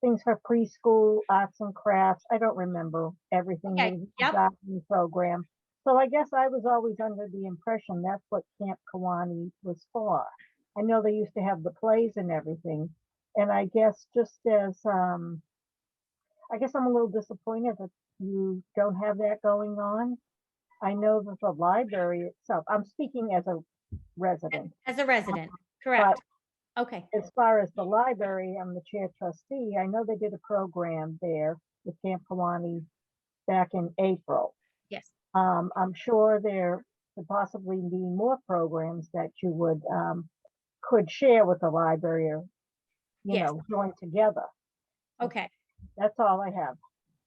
things for preschool, arts and crafts. I don't remember everything that Okay, was yep. in the program. So I guess I was always under the impression that's what Camp Kawani was for. I know they used to have the plays and everything. And I guess just as I guess I'm a little disappointed that you don't have that going on. I know that the library itself, I'm speaking as a resident, As a resident, but correct. Okay, as far as the library, I'm the chair trustee. I know they did a program there with Camp Kawani back in April. yes, I'm sure there could possibly be more programs that you would could share with the library or, yes, join together. okay. That's all I have.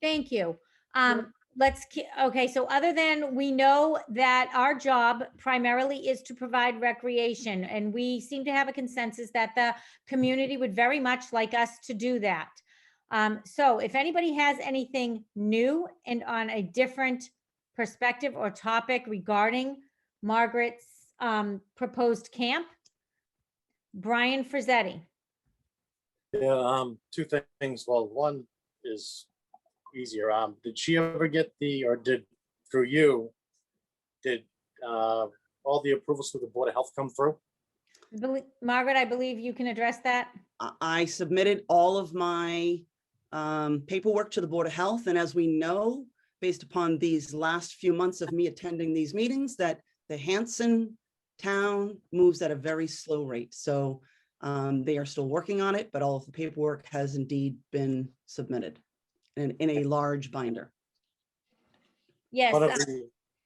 Thank you. Okay, so other than we know that our job primarily is to provide recreation, and we seem to have a consensus that the community would very much like us to do that. So if anybody has anything new and on a different perspective or topic regarding Margaret's proposed camp, Brian Frizzetti. Yeah, two things. Well, one is easier. Did she ever get or through you, did all the approvals through the Board of Health come through? Margaret, I believe you can address that. I submitted all of my paperwork to the Board of Health, and as we know, based upon these last few months of me attending these meetings, that the Hanson town moves at a very slow rate. So they are still working on it, but all of the paperwork has indeed been submitted in a large binder. Yes,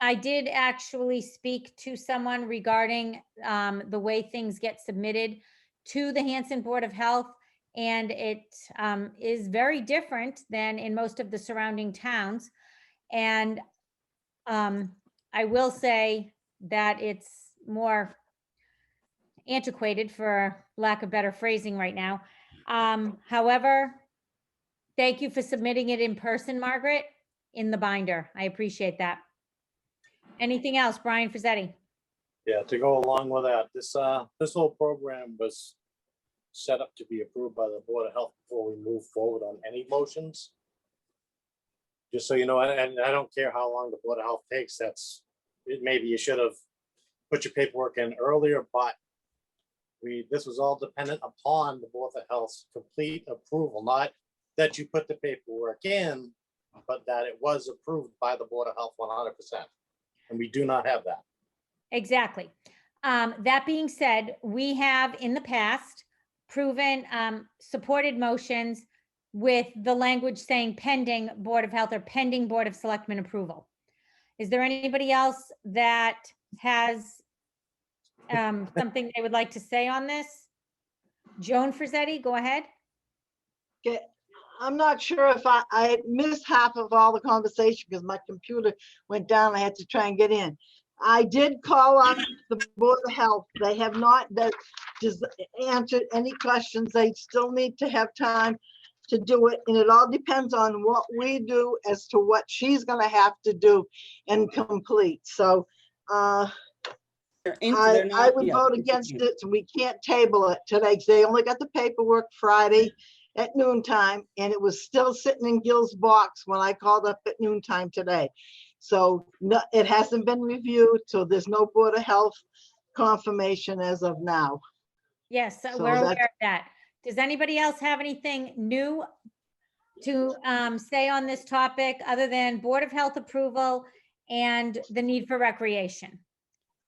I did actually speak to someone regarding the way things get submitted to the Hanson Board of Health, and it is very different than in most of the surrounding towns. And I will say that it's more antiquated, for lack of better phrasing right now. However, thank you for submitting it in person, Margaret, in the binder. I appreciate that. Anything else, Brian Frizzetti? Yeah, to go along with that, this whole program was set up to be approved by the Board of Health before we move forward on any motions. Just so you know, and I don't care how long the Board of Health takes, maybe you should have put your paperwork in earlier, but this was all dependent upon the Board of Health's complete approval, not that you put the paperwork in, but that it was approved by the Board of Health 100%. And we do not have that. Exactly. That being said, we have in the past proven supported motions with the language saying pending Board of Health or pending Board of Selectmen approval. Is there anybody else that has something they would like to say on this? Joan Frizzetti, go ahead. Okay. I'm not sure if I missed half of all the conversation because my computer went down. I had to try and get in. I did call on the Board of Health. They have not just answered any questions. They still need to have time to do it. And it all depends on what we do as to what she's going to have to do and complete. So I would vote against it. We can't table it today. They only got the paperwork Friday at noontime, and it was still sitting in Gil's box when I called up at noontime today. So no, it hasn't been reviewed, so there's no Board of Health confirmation as of now. Yes, So we're aware of that. Does anybody else have anything new to say on this topic other than Board of Health approval and the need for recreation?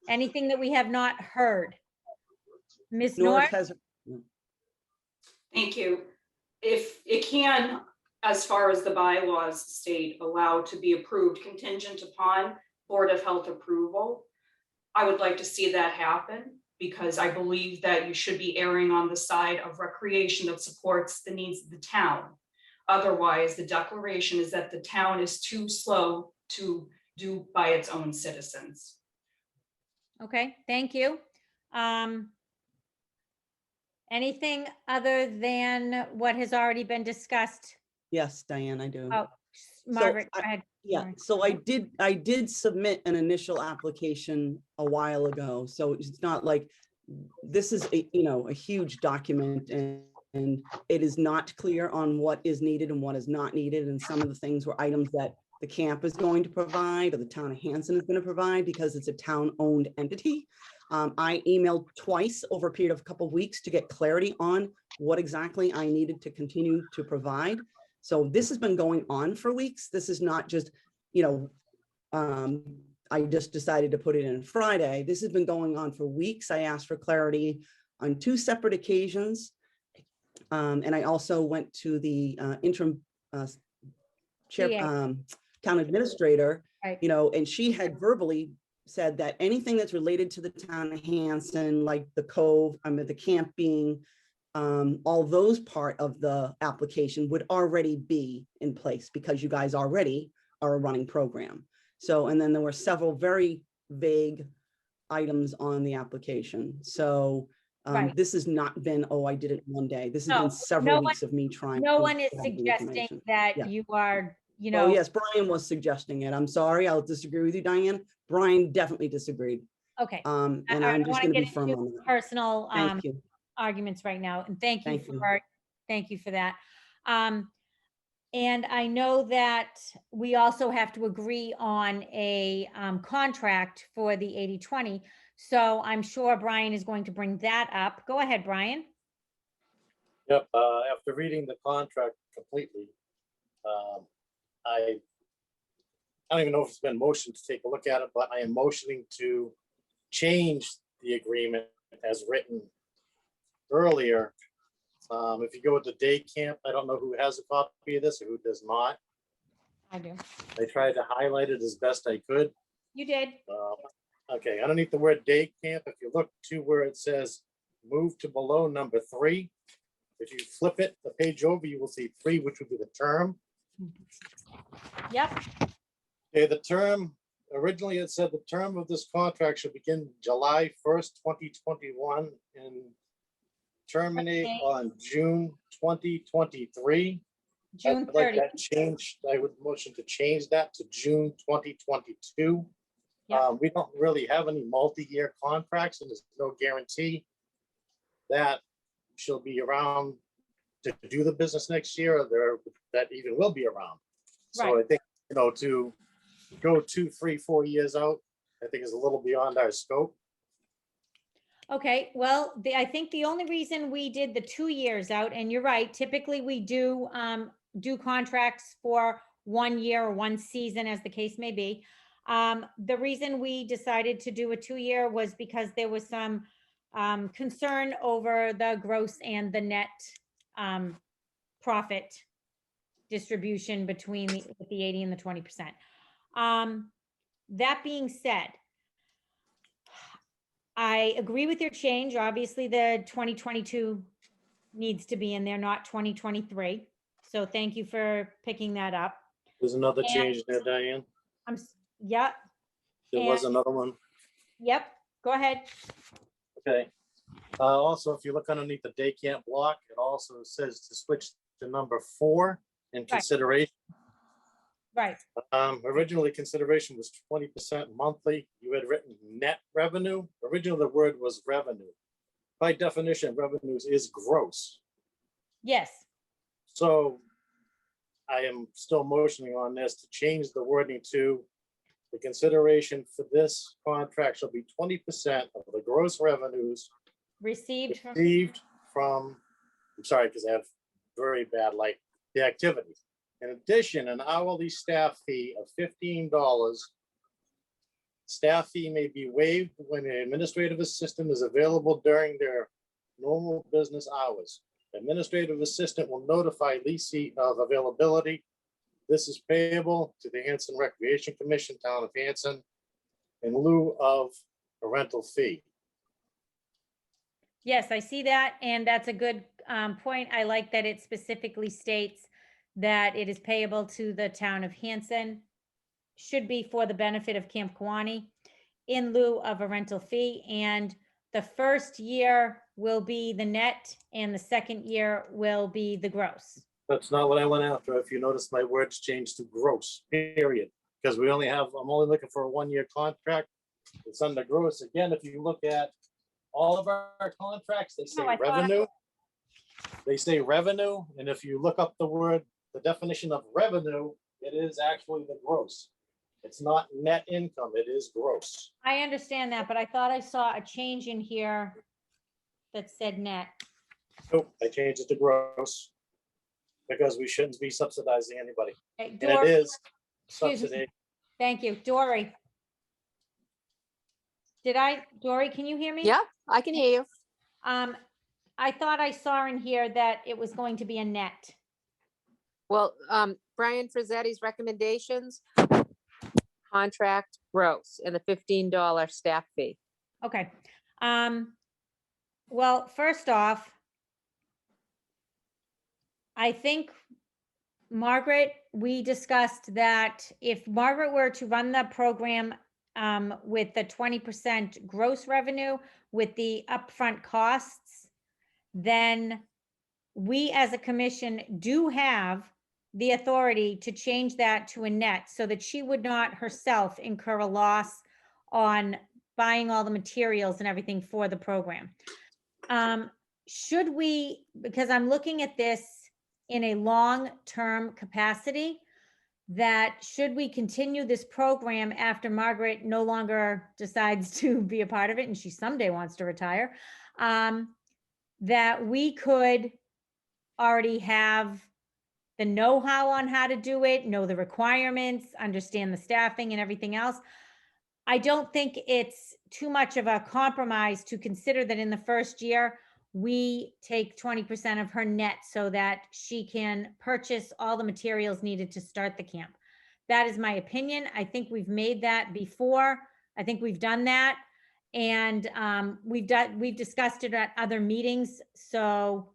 Anything that we have not heard? Ms. North? Thank you. If it can, as far as the bylaws state, allowed to be approved contingent upon Board of Health approval, I would like to see that happen, because I believe that you should be erring on the side of recreation that supports the needs of the town. Otherwise, the declaration is that the town is too slow to do by its own citizens. Okay, thank you. Anything other than what has already been discussed? Yes, Diane, I do. Oh, Margaret, go ahead. Yeah, so I did submit an initial application a while ago. So it's not like this is a huge document, and and it is not clear on what is needed and what is not needed. And some of the things were items that the camp is going to provide, or the town of Hanson is going to provide, because it's a town-owned entity. I emailed twice over a period of a couple of weeks to get clarity on what exactly I needed to continue to provide. So this has been going on for weeks. This is not just, I just decided to put it in Friday. This has been going on for weeks. I asked for clarity on 2 separate occasions. And I also went to the interim chair, TA. town administrator, Right. and she had verbally said that anything that's related to the town of Hanson, like the cove, the camp being, all those part of the application would already be in place because you guys already are a running program. So, and then there were several very vague items on the application. So Right. this has not been, oh, I did it one day. This has No, been several no weeks of me trying. No to one is gather the suggesting information. that Yeah. you are, Oh, yes, Brian was suggesting it. I'm sorry, I'll disagree with you, Diane. Brian definitely disagreed. okay. And I I'm don't just want gonna to be get firm into on that. personal Thank you. arguments right now, and thank you Thank you. for that. And I know that we also have to agree on a contract for the 80/20. So I'm sure Brian is going to bring that up. Go ahead, Brian. Yep, after reading the contract completely, I don't even know if it's been motioned to take a look at it, but I am motioning to change the agreement as written earlier. If you go with the day camp, I don't know who has a copy of this or who does not. I do. I tried to highlight it as best I could. You did. Okay, underneath the word day camp, if you look to where it says move to below number 3, if you flip it, the page over, you will see 3, which would be the term. Yep. Okay, the term, originally it said the term of this contract should begin July 1st, 2021 and terminate Okay. on June 2023. June I'd like 30th. that changed. I would motion to change that to June 2022. Yep. We don't really have any multi-year contracts, and there's no guarantee that she'll be around to do the business next year, or there that even will be around. So Right. I think, to go 2, 3, 4 years out, I think is a little beyond our scope. Okay, well, I think the only reason we did the 2 years out, and you're right, typically we do contracts for 1 year or 1 season, as the case may be. The reason we decided to do a 2-year was because there was some concern over the gross and the net profit distribution between the 80 and the 20%. That being said, I agree with your change. Obviously, the 2022 needs to be in there, not 2023. So thank you for picking that up. There's another And- change there, Diane. Yep, There was and- another one. yep, go ahead. Okay. Also, if you look underneath the day camp block, it also says to switch to number 4 in consideration. Right, Originally, consideration was 20% monthly. You had written net revenue. Originally, the word was revenue. By definition, revenues is gross. yes, So I am still motioning on this to change the wording to the consideration for this contract shall be 20% of the gross revenues received from, received from, I'm sorry, because I have very bad, like, the activity. In addition, an hourly staff fee of $15. Staff fee may be waived when an administrative assistant is available during their normal business hours. Administrative assistant will notify leasing of availability. This is payable to the Hanson Recreation Commission, Town of Hanson, in lieu of a rental fee. yes, I see that, and that's a good point. I like that it specifically states that it is payable to the town of Hanson, should be for the benefit of Camp Kawani in lieu of a rental fee, and the first year will be the net and the second year will be the gross. That's not what I went after. If you notice, my words changed to gross, period. Because I'm only looking for a 1-year contract. It's under gross. Again, if you look at all of our contracts, they say No, I thought- revenue. they say revenue, and if you look up the definition of revenue, it is actually the gross. It's not net income, it is gross. I understand that, but I thought I saw a change in here that said net. Nope, I changed it to gross because we shouldn't be subsidizing anybody. Okay, And Dory, it is excuse me. subsidy. Thank you, Dory. Dory, can you hear me? Yeah, I can hear you. I thought I saw in here that it was going to be a net. Well, Brian Frazzetti's recommendations, contract gross and the $15 staff fee. Okay. Well, first off, I think, Margaret, we discussed that if Margaret were to run the program with the 20% gross revenue with the upfront costs, then we as a commission do have the authority to change that to a net so that she would not herself incur a loss on buying all the materials and everything for the program. Should we, because I'm looking at this in a long-term capacity, that should we continue this program after Margaret no longer decides to be a part of it and she someday wants to retire, that we could already have the know-how on how to do it, know the requirements, understand the staffing and everything else. I don't think it's too much of a compromise to consider that in the first year, we take 20% of her net so that she can purchase all the materials needed to start the camp. That is my opinion. I think we've made that before. I think we've done that. And we've discussed it at other meetings. So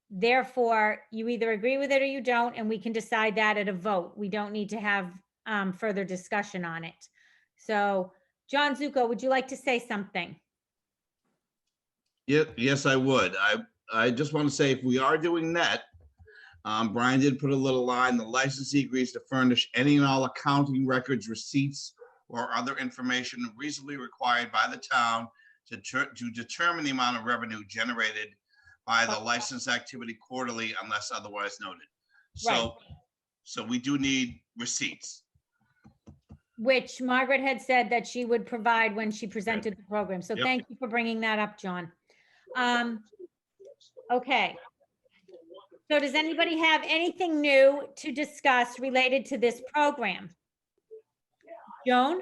therefore, you either agree with it or you don't, and we can decide that at a vote. We don't need to have further discussion on it. So, John Zuko, would you like to say something? Yes, I would. I just want to say, if we are doing that, Brian did put a little line, the licensee agrees to furnish any and all accounting records, receipts, or other information reasonably required by the town to determine the amount of revenue generated by the license activity quarterly unless otherwise noted. So we do need receipts. Which Margaret had said that she would provide when she presented the program. So Yep. Thank you for bringing that up, John. Okay. So does anybody have anything new to discuss related to this program? Joan?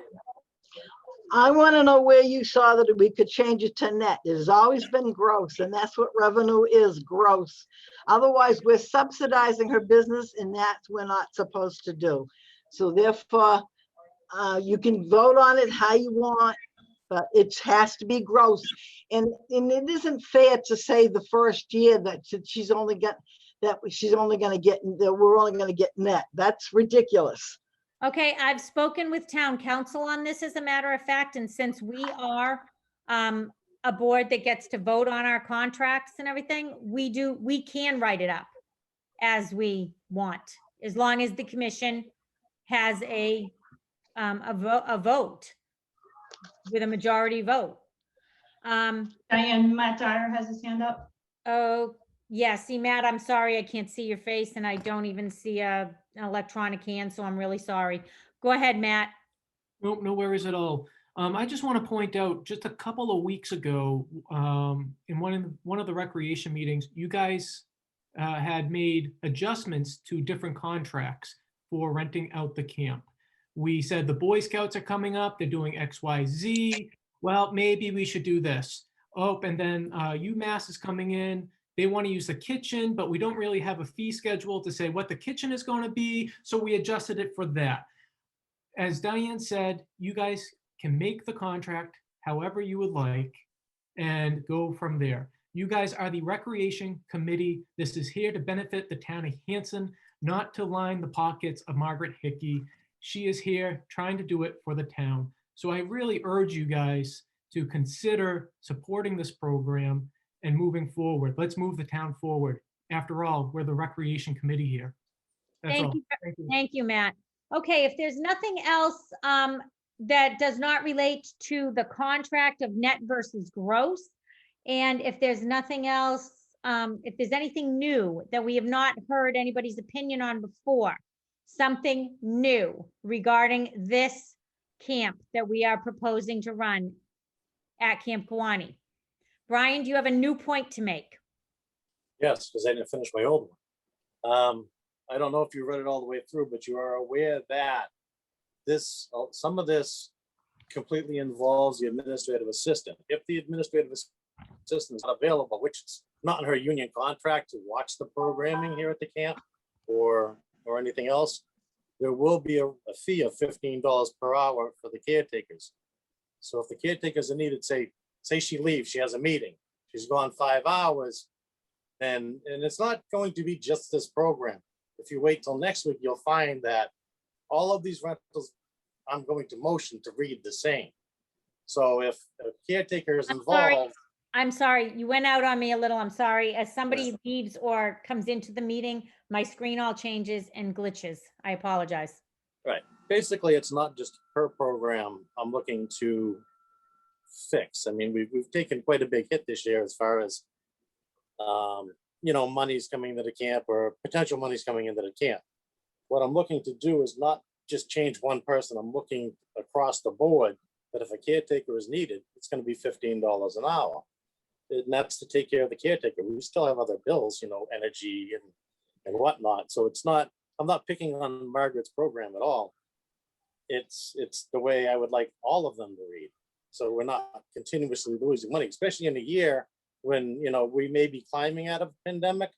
I want to know where you saw that we could change it to net. It has always been gross, and that's what revenue is, gross. Otherwise, we're subsidizing her business, and that's we're not supposed to do. So therefore, you can vote on it how you want, but it has to be gross. And it isn't fair to say the first year that she's only going to get, that we're only going to get net. That's ridiculous. Okay, I've spoken with town council on this as a matter of fact, and since we are a board that gets to vote on our contracts and everything, we can write it up as we want, as long as the commission has a vote with a majority vote. Diane, Matt Dyer has his hand up. Oh, yeah, see, Matt, I'm sorry, I can't see your face and I don't even see an electronic hand, so I'm really sorry. Go ahead, Matt. Nope, no worries at all. I just want to point out, just a couple of weeks ago, in one of the recreation meetings, you guys had made adjustments to different contracts for renting out the camp. We said the Boy Scouts are coming up, they're doing X, Y, Z. Well, maybe we should do this. Oh, and then UMass is coming in. They want to use the kitchen, but we don't really have a fee schedule to say what the kitchen is going to be. So we adjusted it for that. As Diane said, you guys can make the contract however you would like and go from there. You guys are the recreation committee. This is here to benefit the town of Hanson, not to line the pockets of Margaret Hickey. She is here trying to do it for the town. So I really urge you guys to consider supporting this program and moving forward. Let's move the town forward. After all, we're the recreation committee here. That's all. Thank you, Matt. Okay, if there's nothing else that does not relate to the contract of net versus gross, and if there's nothing else if there's anything new that we have not heard anybody's opinion on before, something new regarding this camp that we are proposing to run at Camp Kawani. Brian, do you have a new point to make? Yes, because I didn't finish my old one. I don't know if you read it all the way through, but you are aware that this, some of this completely involves the administrative assistant. If the administrative assistant is not available, which is not in her union contract to watch the programming here at the camp or anything else, there will be a fee of $15 per hour for the caretakers. So if the caretakers are needed, say she leaves, she has a meeting, she's gone 5 hours, and it's not going to be just this program. If you wait till next week, you'll find that all of these rentals, I'm going to motion to read the same. So if a caretaker is involved. I'm sorry, you went out on me a little. I'm sorry. As somebody leaves or comes into the meeting, my screen all changes and glitches. I apologize. Right. Basically, it's not just her program I'm looking to fix. I mean, we've taken quite a big hit this year as far as, you know, money's coming into the camp or potential money's coming into the camp. What I'm looking to do is not just change one person. I'm looking across the board that if a caretaker is needed, it's going to be $15 an hour. And that's to take care of the caretaker. We still have other bills, you know, energy and whatnot. So it's not, I'm not picking on Margaret's program at all. It's the way I would like all of them to read. So we're not continuously losing money, especially in a year when, you know, we may be climbing out of a pandemic,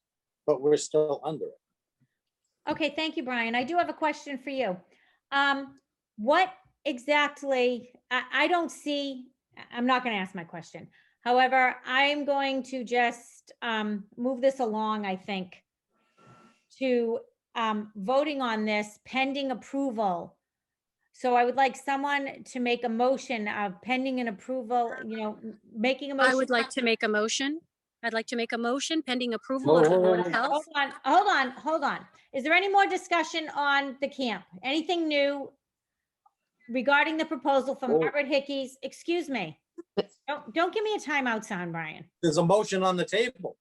but we're still under it. Okay, thank you, Brian. I do have a question for you. What exactly, I don't see, I'm not going to ask my question. However, I'm going to just move this along, I think, to voting on this pending approval. So I would like someone to make a motion of pending an approval, you know, making a motion. I would like to make a motion. I'd like to make a motion pending approval of the Board of Health. Hold on. Is there any more discussion on the camp? Anything new regarding the proposal from Margaret Hickey's? Excuse me. Don't give me a timeout sound, Brian. There's a motion on the table.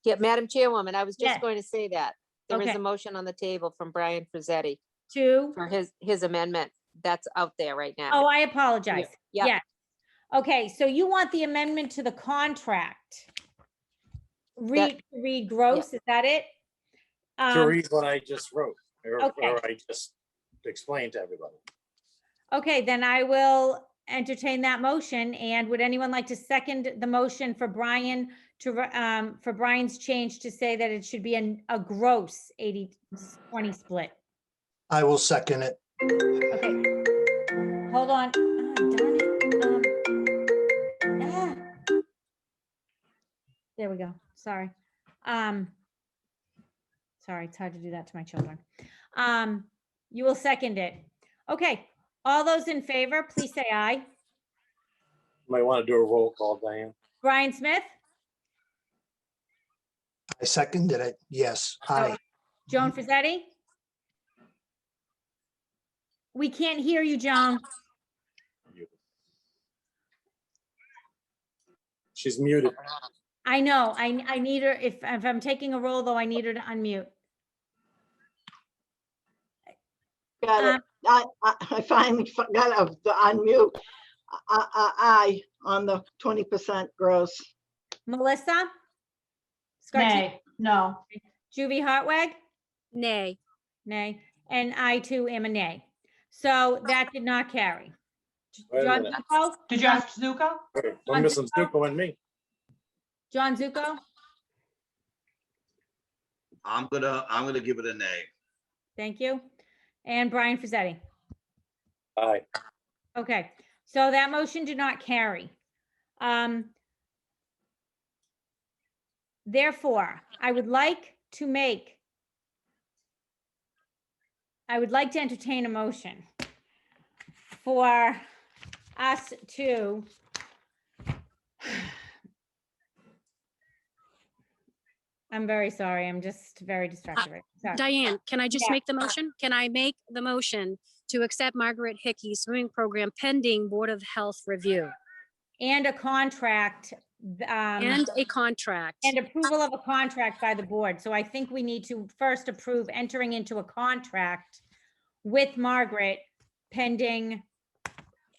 Yeah, Madam Chairwoman, I was just Yes. going to say that. There is Okay. a motion on the table from Brian Frazzetti To, for his amendment. That's out there right now. oh, I apologize. Yeah. Yes. Okay, so you want the amendment to the contract? Read gross, is that it? To read what I just wrote, okay. or I just explained to everybody. Okay, then I will entertain that motion. And would anyone like to second the motion for Brian to, for Brian's change to say that it should be a gross 80-20 split? I will second it. Okay, hold on. Oh, darn it. There we go. Sorry. Sorry, it's hard to do that to my children. You will second it. Okay, all those in favor, please say aye. Might want to do a roll call, Diane. Brian Smith, I seconded it. Yes, aye. Joan Frazzetti. We can't hear you, Joan. She's muted. I know, I need her, if I'm taking a roll though, I need her to unmute. Got it. I finally got to unmute. Aye on the 20% gross. Melissa? Nay, no. Julie Hartwig? Nay. Nay. And I too am a nay. So that did not carry. Wait a John minute. Zuko? Did you ask Zuko? We're missing Stuco and me. John Zuko? I'm gonna give it a nay. Thank you. And Brian Frazzetti? Aye. Okay, so that motion did not carry. Therefore, I would like to entertain a motion for us to I'm very sorry. I'm just very distracted. Right now. Sorry. Diane, can I just Yeah. make the motion? Can I make the motion to accept Margaret Hickey's swimming program pending Board of Health review? And a contract And a contract. and approval of a contract by the board. So I think we need to first approve entering into a contract with Margaret pending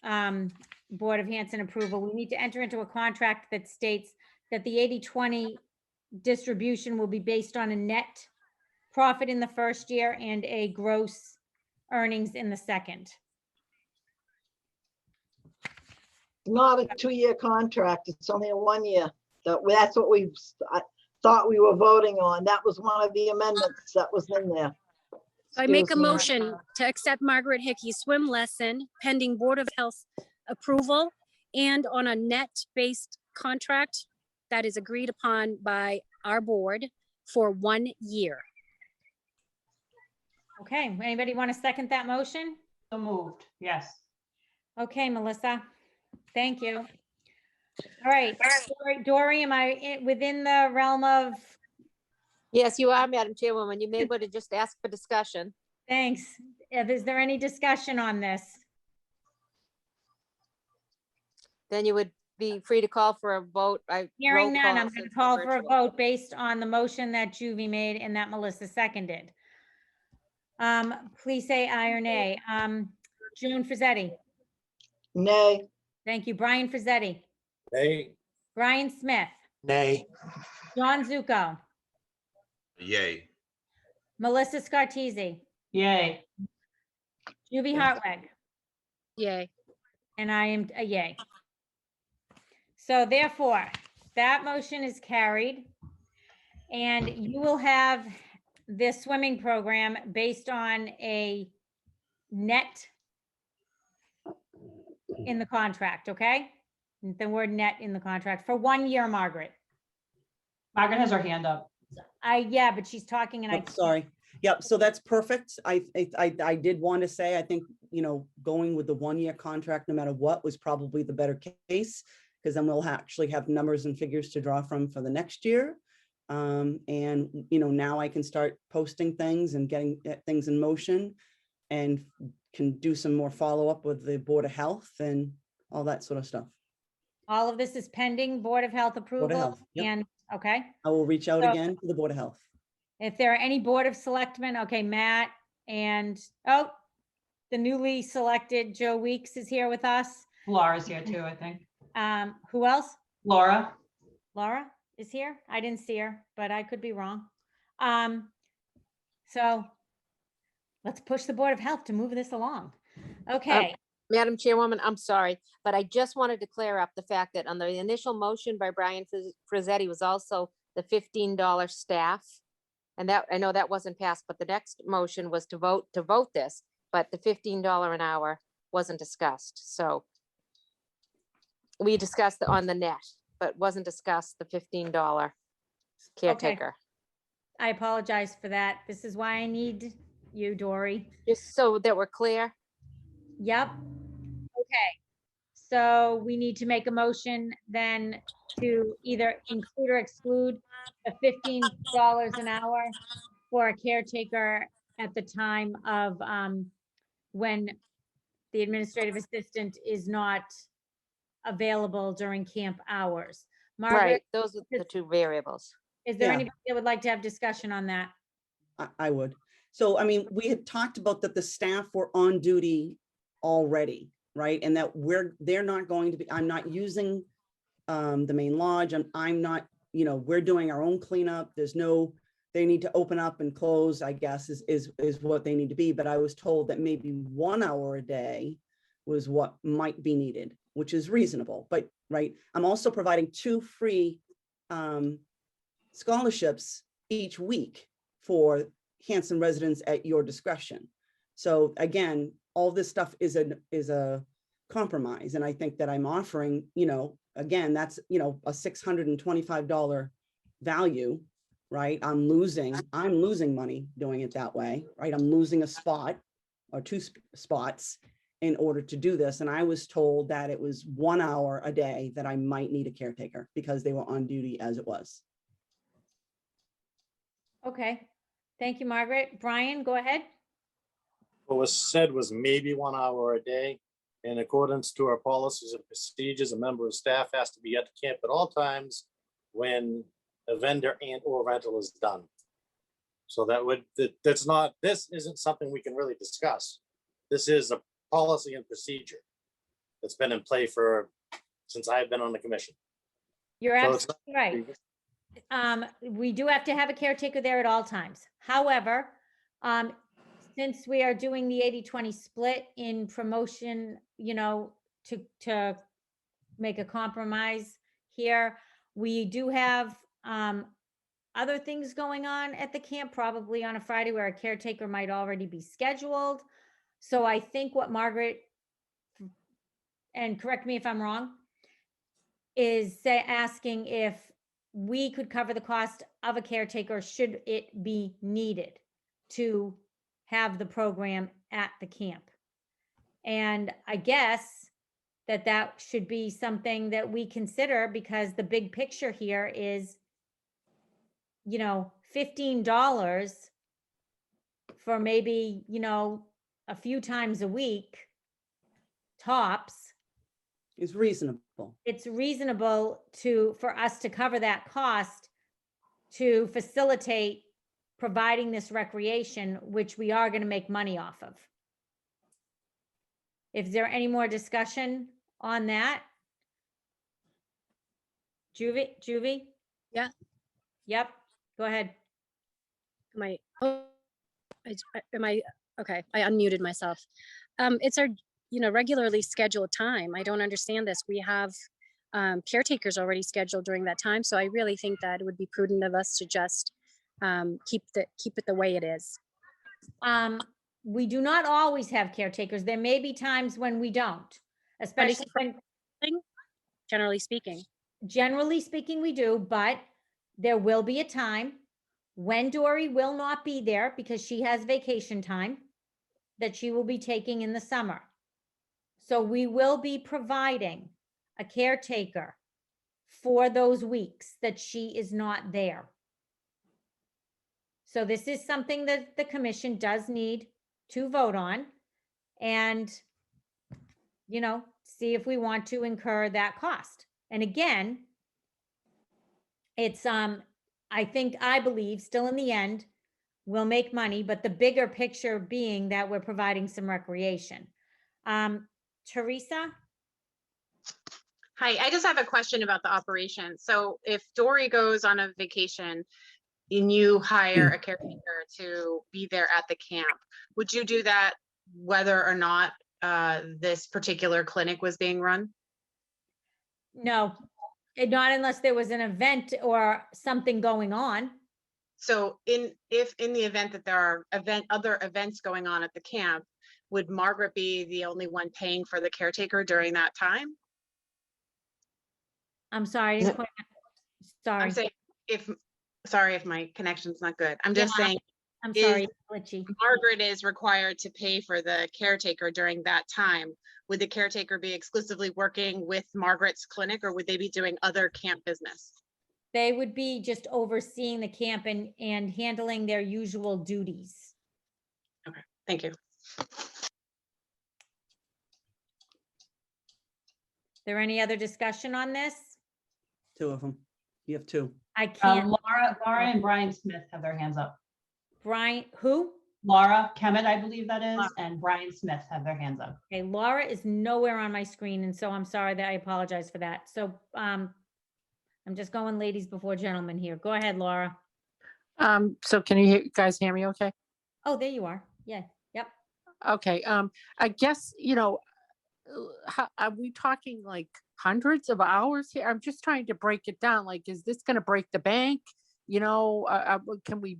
Board of Hanson approval. We need to enter into a contract that states that the 80-20 distribution will be based on a net profit in the first year and a gross earnings in the second. Not a 2-year contract. It's only a 1 year. That's what I thought we were voting on. That was one of the amendments that was in there. I make a Excuse me. motion to accept Margaret Hickey's swim lesson pending Board of Health approval and on a net-based contract that is agreed upon by our board for 1 year. Okay, anybody want to second that motion? So moved, yes. Okay, Melissa, thank you. All right, Dory, am I within the realm of, Yes, you are, Madam Chairwoman. You may want to just ask for discussion. thanks. Is there any discussion on this? Then you would be free to call for a vote. Hearing roll none, call I'm going to since call we're for a virtual. vote based on the motion that Juvie made and that Melissa seconded. Please say aye or nay. June Frizzetti. Nay. Thank you. Brian Frizzetti. Hey, Brian Smith. nay, John Zuko. Yay. Melissa Scartese. Yay. Juvie Hartwig. Yay. And I am a yay. So therefore, that motion is carried. And you will have this swimming program based on a net in the contract, okay? The word net in the contract for 1 year, Margaret. Margaret has her hand up. Yeah, but she's talking and I. Yep, sorry. Yep, so that's perfect. I did want to say, I think, going with the 1 year contract, no matter what, was probably the better case, because then we'll actually have numbers and figures to draw from for the next year. And now I can start posting things and getting things in motion and can do some more follow-up with the Board of Health and all that sort of stuff. All of this is pending Board of Health approval Health, yep. and, okay. I will reach out So- again to the Board of Health. If there are any Board of Selectmen, okay, Matt and, the newly selected Joe Weeks is here with us. Laura's here too, I think. Who else? Laura? Laura is here? I didn't see her, but I could be wrong. So let's push the Board of Health to move this along. Okay, Madam Chairwoman, I'm sorry, but I just wanted to clear up the fact that on the initial motion by Brian Frizzetti was also the $15 staff. And that, I know that wasn't passed, but the next motion was to vote this, but the $15 an hour wasn't discussed. So we discussed on the net, but wasn't discussed the $15 caretaker. I apologize for that. This is why I need you, Dory. Just so that we're clear. Yep. Okay. So we need to make a motion then to either include or exclude the $15 an hour for a caretaker at the time of when the administrative assistant is not available during camp hours. Right, Margaret, those are the two variables. is there Yeah. anybody that would like to have discussion on that? I would. So, I mean, we had talked about that the staff were on duty already, right? And that they're not going to be, I'm not using the main lodge. I'm not, we're doing our own cleanup. They need to open up and close, I guess, is what they need to be. But I was told that maybe 1 hour a day was what might be needed, which is reasonable. But, right, I'm also providing 2 free scholarships each week for Hanson residents at your discretion. So again, all this stuff is a compromise. And I think that I'm offering, again, that's, a $625 value, right? I'm losing money doing it that way, right? I'm losing a spot or 2 spots in order to do this. And I was told that it was 1 hour a day that I might need a caretaker because they were on duty as it was. Okay. Thank you, Margaret. Brian, go ahead. what was said was maybe 1 hour a day. In accordance to our policies and procedures, a member of staff has to be at the camp at all times when a vendor and or rental is done. So this isn't something we can really discuss. This is a policy and procedure that's been in play since I've been on the commission. You're So it's absolutely right. We do have to have a caretaker there at all times. However, since we are doing the 80-20 split in promotion, to make a compromise here, we do have other things going on at the camp, probably on a Friday where a caretaker might already be scheduled. So I think what Margaret, and correct me if I'm wrong, is asking if we could cover the cost of a caretaker should it be needed to have the program at the camp. And I guess that should be something that we consider, because the big picture here is, $15 for maybe, a few times a week tops. Is reasonable. It's reasonable for us to cover that cost to facilitate providing this recreation, which we are going to make money off of. Is there any more discussion on that? Juvie? Yeah. Yep, go ahead. Okay, I unmuted myself. It's our, regularly scheduled time. I don't understand this. We have caretakers already scheduled during that time. So I really think that it would be prudent of us to just keep it the way it is. We do not always have caretakers. There may be times when we don't, especially when, generally speaking. Generally speaking, we do, but there will be a time when Dory will not be there because she has vacation time that she will be taking in the summer. So we will be providing a caretaker for those weeks that she is not there. So this is something that the commission does need to vote on and, see if we want to incur that cost. And again, it's, I believe still in the end, we'll make money, but the bigger picture being that we're providing some recreation. Teresa? Hi, I just have a question about the operation. So if Dory goes on a vacation and you hire a caretaker to be there at the camp, would you do that whether or not this particular clinic was being run? No, not unless there was an event or something going on. So in the event that there are other events going on at the camp, would Margaret be the only one paying for the caretaker during that time? I'm sorry. Sorry. I'm saying sorry if my connection's not good. I'm just saying. I'm sorry, glitchy. Margaret is required to pay for the caretaker during that time. Would the caretaker be exclusively working with Margaret's clinic, or would they be doing other camp business? They would be just overseeing the camp and handling their usual duties. Okay, thank you. There any other discussion on this? Two of them. You have two. I can't. Laura and Brian Smith have their hands up. Brian, who? Laura Kemet, I believe that is, and Brian Smith have their hands up. Okay, Laura is nowhere on my screen, and so I'm sorry that I apologize for that. So I'm just going ladies before gentlemen here. Go ahead, Laura. So can you guys hear me okay? Oh, there you are. Yeah, yep. Okay, I guess, are we talking like hundreds of hours here? I'm just trying to break it down. Like, is this going to break the bank? Can we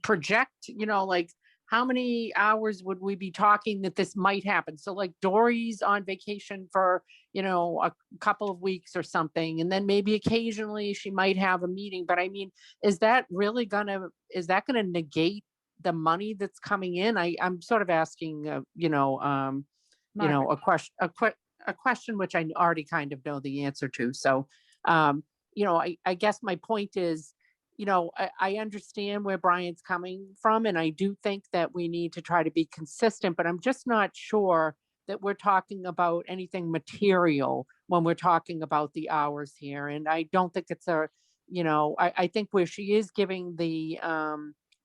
project, like how many hours would we be talking that this might happen? So like Dory's on vacation for, a couple of weeks or something, and then maybe occasionally she might have a meeting. But I mean, is that gonna negate the money that's coming in? I'm sort of asking, a question which I already kind of know the answer to. So, I guess my point is, I understand where Brian's coming from, and I do think that we need to try to be consistent, but I'm just not sure that we're talking about anything material when we're talking about the hours here. And I don't think it's a, I think where she is giving the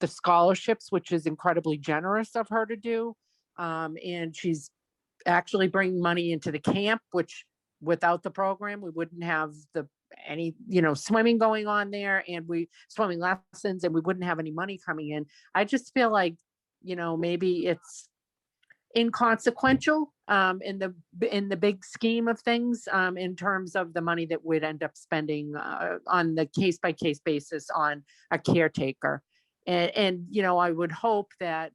scholarships, which is incredibly generous of her to do. And she's actually bringing money into the camp, which without the program, we wouldn't have any swimming going on there, and swimming lessons, and we wouldn't have any money coming in. I just feel like, maybe it's inconsequential in the big scheme of things, in terms of the money that we'd end up spending on the case by case basis on a caretaker. And I would hope that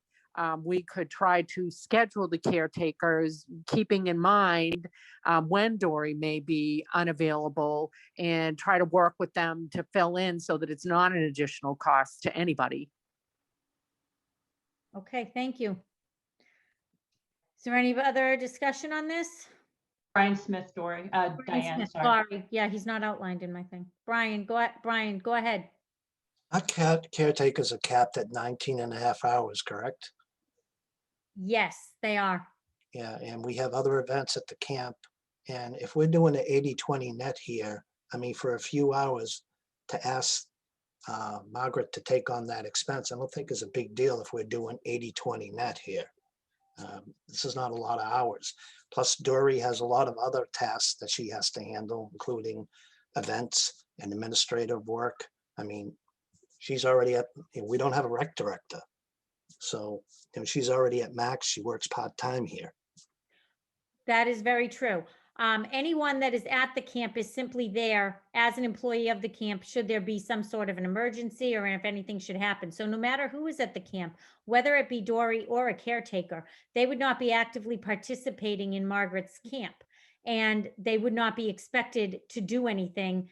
we could try to schedule the caretakers, keeping in mind when Dory may be unavailable, and try to work with them to fill in so that it's not an additional cost to anybody. Okay, thank you. Is there any other discussion on this? Brian Smith, Dory, Brian Diane, Smith, sorry. sorry. Yeah, he's not outlined in my thing. Brian, go ahead. Our caretakers are capped at 19 and a half hours, correct? Yes, they are. Yeah, and we have other events at the camp. And if we're doing an 80-20 net here, I mean, for a few hours to ask Margaret to take on that expense, I don't think is a big deal if we're doing 80-20 net here. This is not a lot of hours. Plus, Dory has a lot of other tasks that she has to handle, including events and administrative work. I mean, she's already we don't have a rec director. So she's already at max. She works part-time here. That is very true. Anyone that is at the camp is simply there as an employee of the camp should there be some sort of an emergency or if anything should happen. So no matter who is at the camp, whether it be Dory or a caretaker, they would not be actively participating in Margaret's camp, and they would not be expected to do anything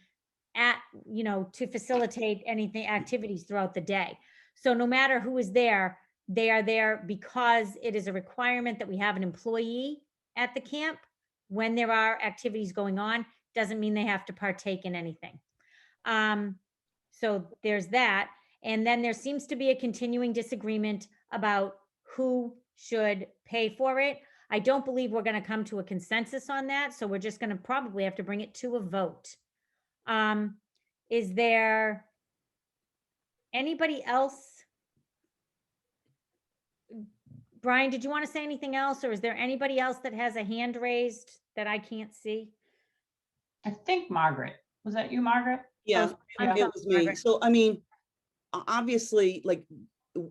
to facilitate anything, activities throughout the day. So no matter who is there, they are there because it is a requirement that we have an employee at the camp. When there are activities going on, doesn't mean they have to partake in anything. So there's that. And then there seems to be a continuing disagreement about who should pay for it. I don't believe we're going to come to a consensus on that. So we're just going to probably have to bring it to a vote. Is there anybody else? Brian, did you want to say anything else, or is there anybody else that has a hand raised that I can't see? I think Margaret, was that you, Margaret? Yeah, I'm it sorry, was me. Margaret. So, I mean, obviously, like,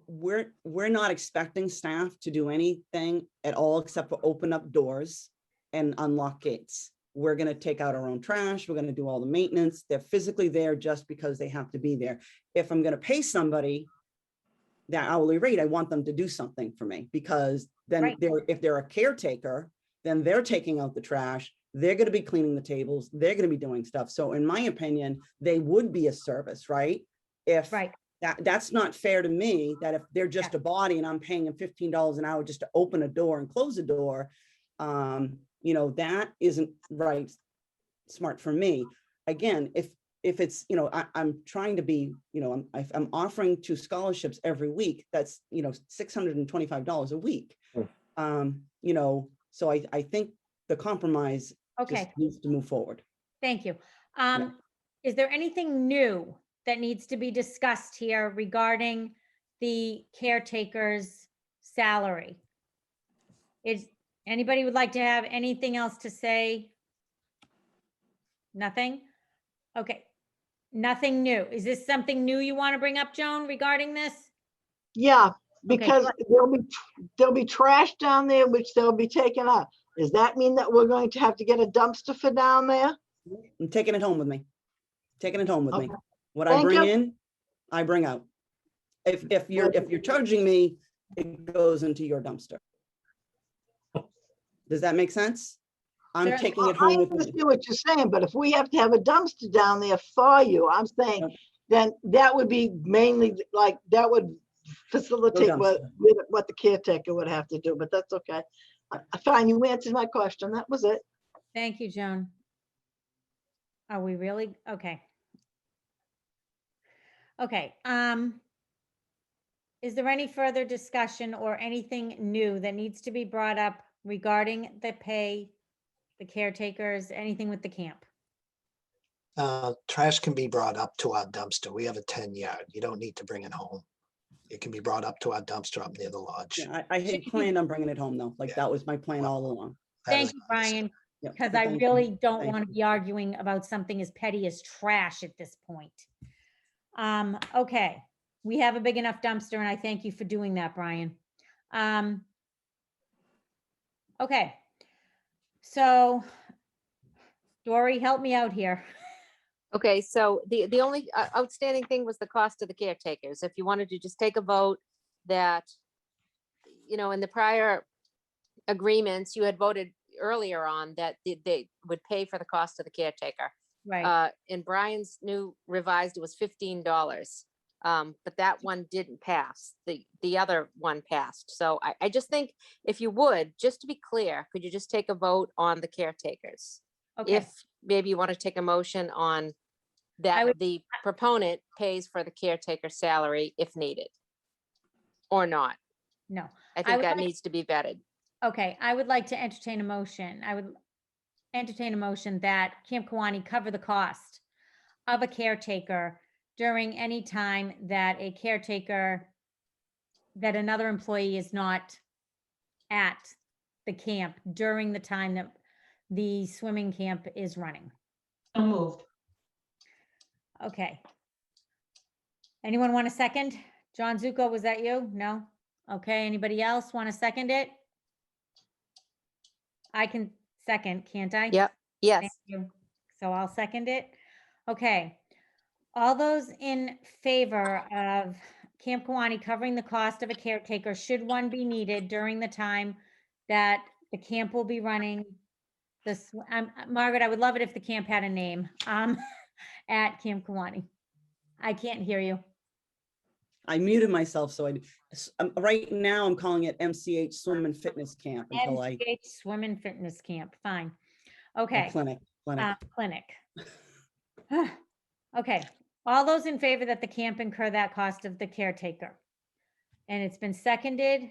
we're not expecting staff to do anything at all except for open up doors and unlock gates. We're going to take out our own trash. We're going to do all the maintenance. They're physically there just because they have to be there. If I'm going to pay somebody that hourly rate, I want them to do something for me, because then Right. if they're a caretaker, then they're taking out the trash. They're going to be cleaning the tables. They're going to be doing stuff. So in my opinion, they would be a service, right? If Right. that's not fair to me, that if they're just a body and I'm paying them $15 an hour just to open a door and close a door, that isn't right, smart for me. Again, if it's, I'm trying to be, I'm offering 2 scholarships every week. That's, $625 a week. So I think the compromise just needs to move forward. Thank you. Is there anything new that needs to be discussed here regarding the caretaker's salary? Is anybody would like to have anything else to say? Nothing? Okay. Nothing new. Is this something new you want to bring up, Joan, regarding this? Yeah, because there'll be trash down there, which they'll be taking out. Does that mean that we're going to have to get a dumpster for down there? I'm taking it home with me. Taking it home with me. Okay. What I Thank bring you. in, I bring out. If you're charging me, it goes into your dumpster. Does that make sense? I'm Certainly. taking it I home with me. understand what you're saying, but if we have to have a dumpster down there for you, I'm saying, then that would be mainly like, that would facilitate what the caretaker would have to do, but that's okay. Fine, you answered my question. That was it. Thank you, Joan. Are we really? Okay. Okay. Is there any further discussion or anything new that needs to be brought up regarding the pay, the caretakers, anything with the camp? Trash can be brought up to our dumpster. We have a 10-yard. You don't need to bring it home. It can be brought up to our dumpster up near the lodge. Yeah, I had planned on bringing it home though. Like Yeah. that was my plan all along. That Thank is you, my understanding. Brian, Yep, because but I thank you. really don't Thank want to you. be arguing about something as petty as trash at this point. Okay, we have a big enough dumpster and I thank you for doing that, Brian. Okay, so Dory, help me out here. Okay, so the only outstanding thing was the cost of the caretakers. If you wanted to just take a vote that, you know, in the prior agreements, you had voted earlier on that they would pay for the cost of the caretaker. Right, In Brian's new revised, it was $15. But that one didn't pass. The other one passed. So I just think if you would, just to be clear, could you just take a vote on the caretakers? okay, If maybe you want to take a motion on that would- the proponent pays for the caretaker salary if needed. Or not. no. I I think would that like- needs to be vetted. Okay, I would like to entertain a motion. I would entertain a motion that Camp Kawani cover the cost of a caretaker during any time that a caretaker, that another employee is not at the camp during the time that the swimming camp is running. So moved. Okay. Anyone want a second? John Zuko, was that you? No? Okay, anybody else want to second it? I can second, can't I? Yep, yes. Thank you. So I'll second it. Okay. All those in favor of Camp Kawani covering the cost of a caretaker, should one be needed during the time that the camp will be running this, Margaret, I would love it if the camp had a name, at Camp Kawani. I can't hear you. I muted myself, so right now I'm calling it MCH Swim and Fitness Camp until I, MCH Swim and Fitness Camp, fine. or Okay. clinic. Clinic. Okay, all those in favor that the camp incur that cost of the caretaker? And it's been seconded.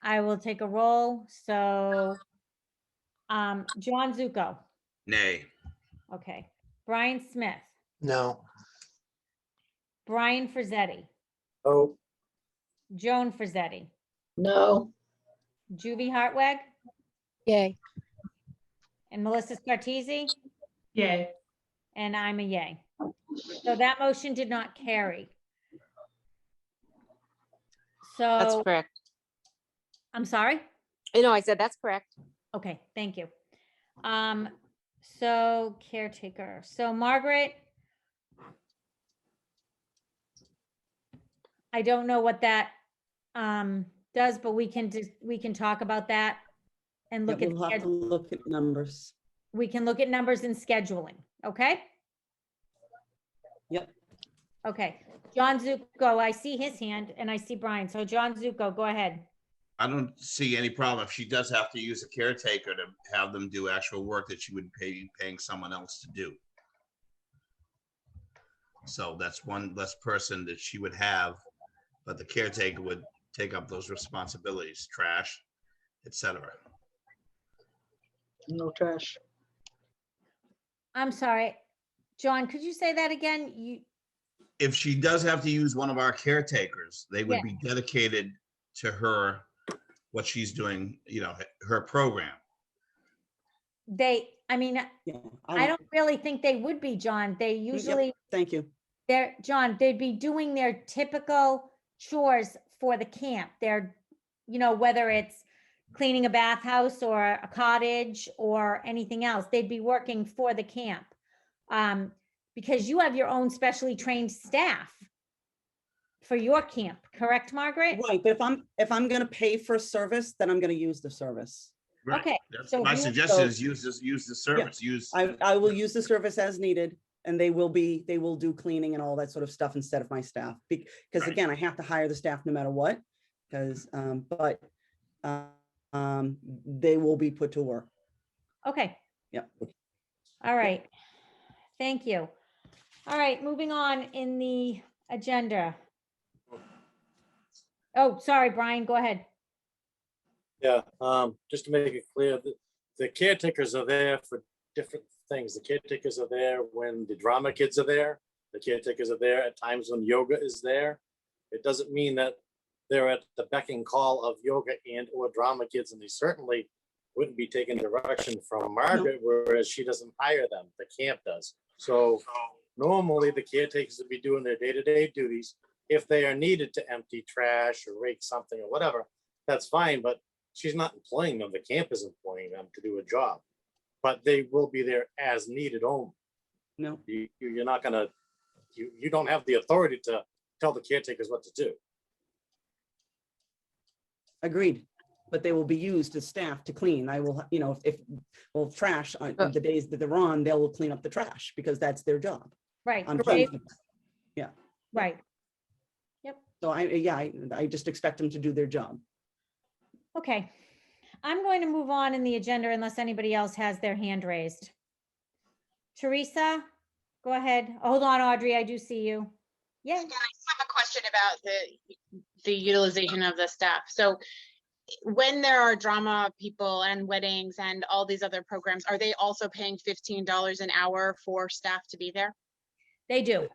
I will take a roll. So, John Zuko, Nay. okay. Brian Smith, No, Brian Frizzetti, Oh, Joan Frizzetti, No. Juvi Hartweg, Yay. and Melissa Scartesi, Yay. and I'm a yay. So that motion did not carry. That's So, correct. I'm sorry? You know, I said that's correct. Okay, thank you. So caretaker, so Margaret. I don't know what that does, but we can talk about that and Yeah, look at, we'll have to look at numbers. we can look at numbers and scheduling, okay? Yep. Okay, John Zuko, I see his hand and I see Brian. So John Zuko, go ahead. I don't see any problem. If she does have to use a caretaker to have them do actual work that she would be paying someone else to do. So that's one less person that she would have, but the caretaker would take up those responsibilities, trash, etc. No trash. I'm sorry, John, could you say that again? If she does have to use one of our caretakers, they would be dedicated to her, what she's doing, you know, her program. I mean, Yeah. I don't really think they would be, John. They Yep, usually, thank you. John, they'd be doing their typical chores for the camp. They're, you know, whether it's cleaning a bathhouse or a cottage or anything else, they'd be working for the camp. Because you have your own specially trained staff for your camp, correct, Margaret? Right, but if I'm gonna pay for a service, then I'm gonna use the service. Right. Okay, That's so my you- suggestion is use the service, I will use the service as needed, and they will do cleaning and all that sort of stuff instead of my staff. Because Right. again, I have to hire the staff no matter what, because, they will be put to work. Okay, Yep. all right. Thank you. All right, moving on in the agenda. Oh, sorry, Brian, go ahead. Yeah, just to make it clear, the caretakers are there for different things. The caretakers are there when the drama kids are there. The caretakers are there at times when yoga is there. It doesn't mean that they're at the beck and call of yoga and or drama kids, and they certainly wouldn't be taking direction from Margaret, whereas she doesn't hire them, the camp does. So normally the caretakers would be doing their day-to-day duties. If they are needed to empty trash or rake something or whatever, that's fine, but she's not employing them. The camp is employing them to do a job, but they will be there as needed only. No, You're not gonna, you don't have the authority to tell the caretakers what to do. agreed. But they will be used as staff to clean. I will, you know, if, well, trash on the days that they're on, they will clean up the trash because that's their job. Right. On They- Tuesday. Yeah. Right. So I just expect them to do their job. Okay. I'm going to move on in the agenda unless anybody else has their hand raised. Teresa, go ahead. Hold on, Audrey, I do see you. Yeah. I just have a question about the utilization of the staff. So when there are drama people and weddings and all these other programs, are they also paying $15 an hour for staff to be there? They do.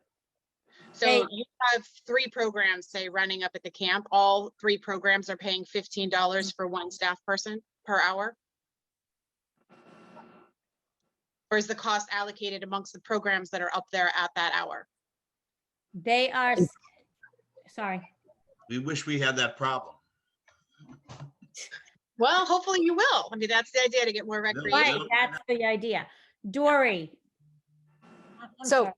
So They- you have 3 programs, say, running up at the camp. All 3 programs are paying $15 for one staff person per hour? Or is the cost allocated amongst the programs that are up there at that hour? They are, sorry. We wish we had that problem. Well, hopefully you will. I mean, that's the idea, to get more Right, recreation. that's the idea. Dory. I'm So, sorry.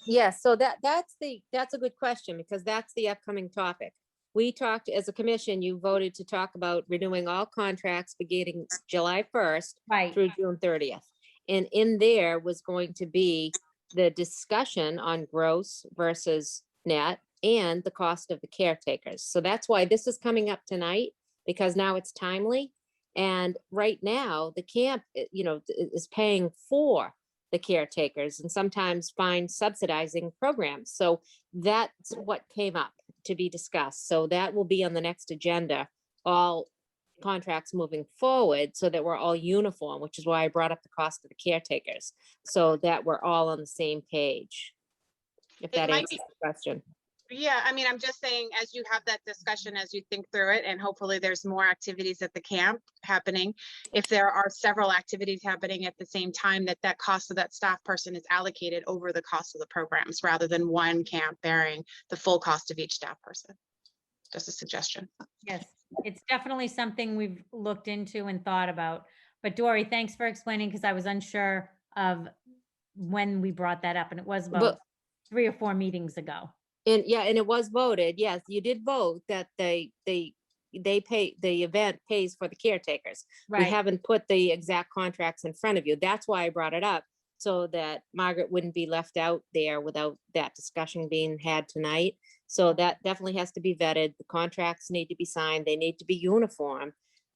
yeah, so that's a good question, because that's the upcoming topic. We talked, as a commission, you voted to talk about renewing all contracts beginning July 1st Right. through June 30th. And in there was going to be the discussion on gross versus net and the cost of the caretakers. So that's why this is coming up tonight, because now it's timely. And right now, the camp, is paying for the caretakers and sometimes find subsidizing programs. So that's what came up to be discussed. So that will be on the next agenda, all contracts moving forward, so that we're all uniform, which is why I brought up the cost of the caretakers, so that we're all on the same page. If It that might answers be- the question. Yeah, I mean, I'm just saying, as you have that discussion, as you think through it, and hopefully there's more activities at the camp happening. If there are several activities happening at the same time, that cost of that staff person is allocated over the cost of the programs, rather than one camp bearing the full cost of each staff person. Just a suggestion. Yes, it's definitely something we've looked into and thought about. But Dory, thanks for explaining, because I was unsure of when we brought that up, and it was about But- 3 or 4 meetings ago. And yeah, and it was voted, yes, you did vote that they pay, the event pays for the caretakers. We Right, haven't put the exact contracts in front of you. That's why I brought it up, so that Margaret wouldn't be left out there without that discussion being had tonight. So that definitely has to be vetted. The contracts need to be signed. They need to be uniform.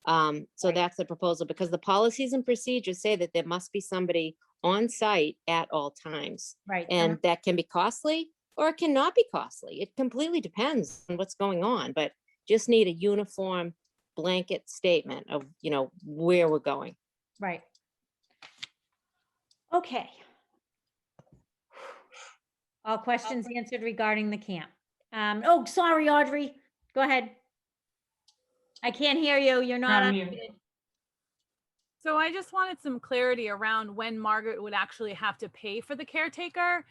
So that's the proposal, because the policies and procedures say that there must be somebody on site at all times. right. And that can be costly or it cannot be costly. It completely depends on what's going on, but just need a uniform blanket statement of, where we're going. Right. Okay. All questions answered regarding the camp. Oh, sorry, Audrey. Go ahead. I can't hear you. You're not On mute. unmuted. So I just wanted some clarity around when Margaret would actually have to pay for the caretaker.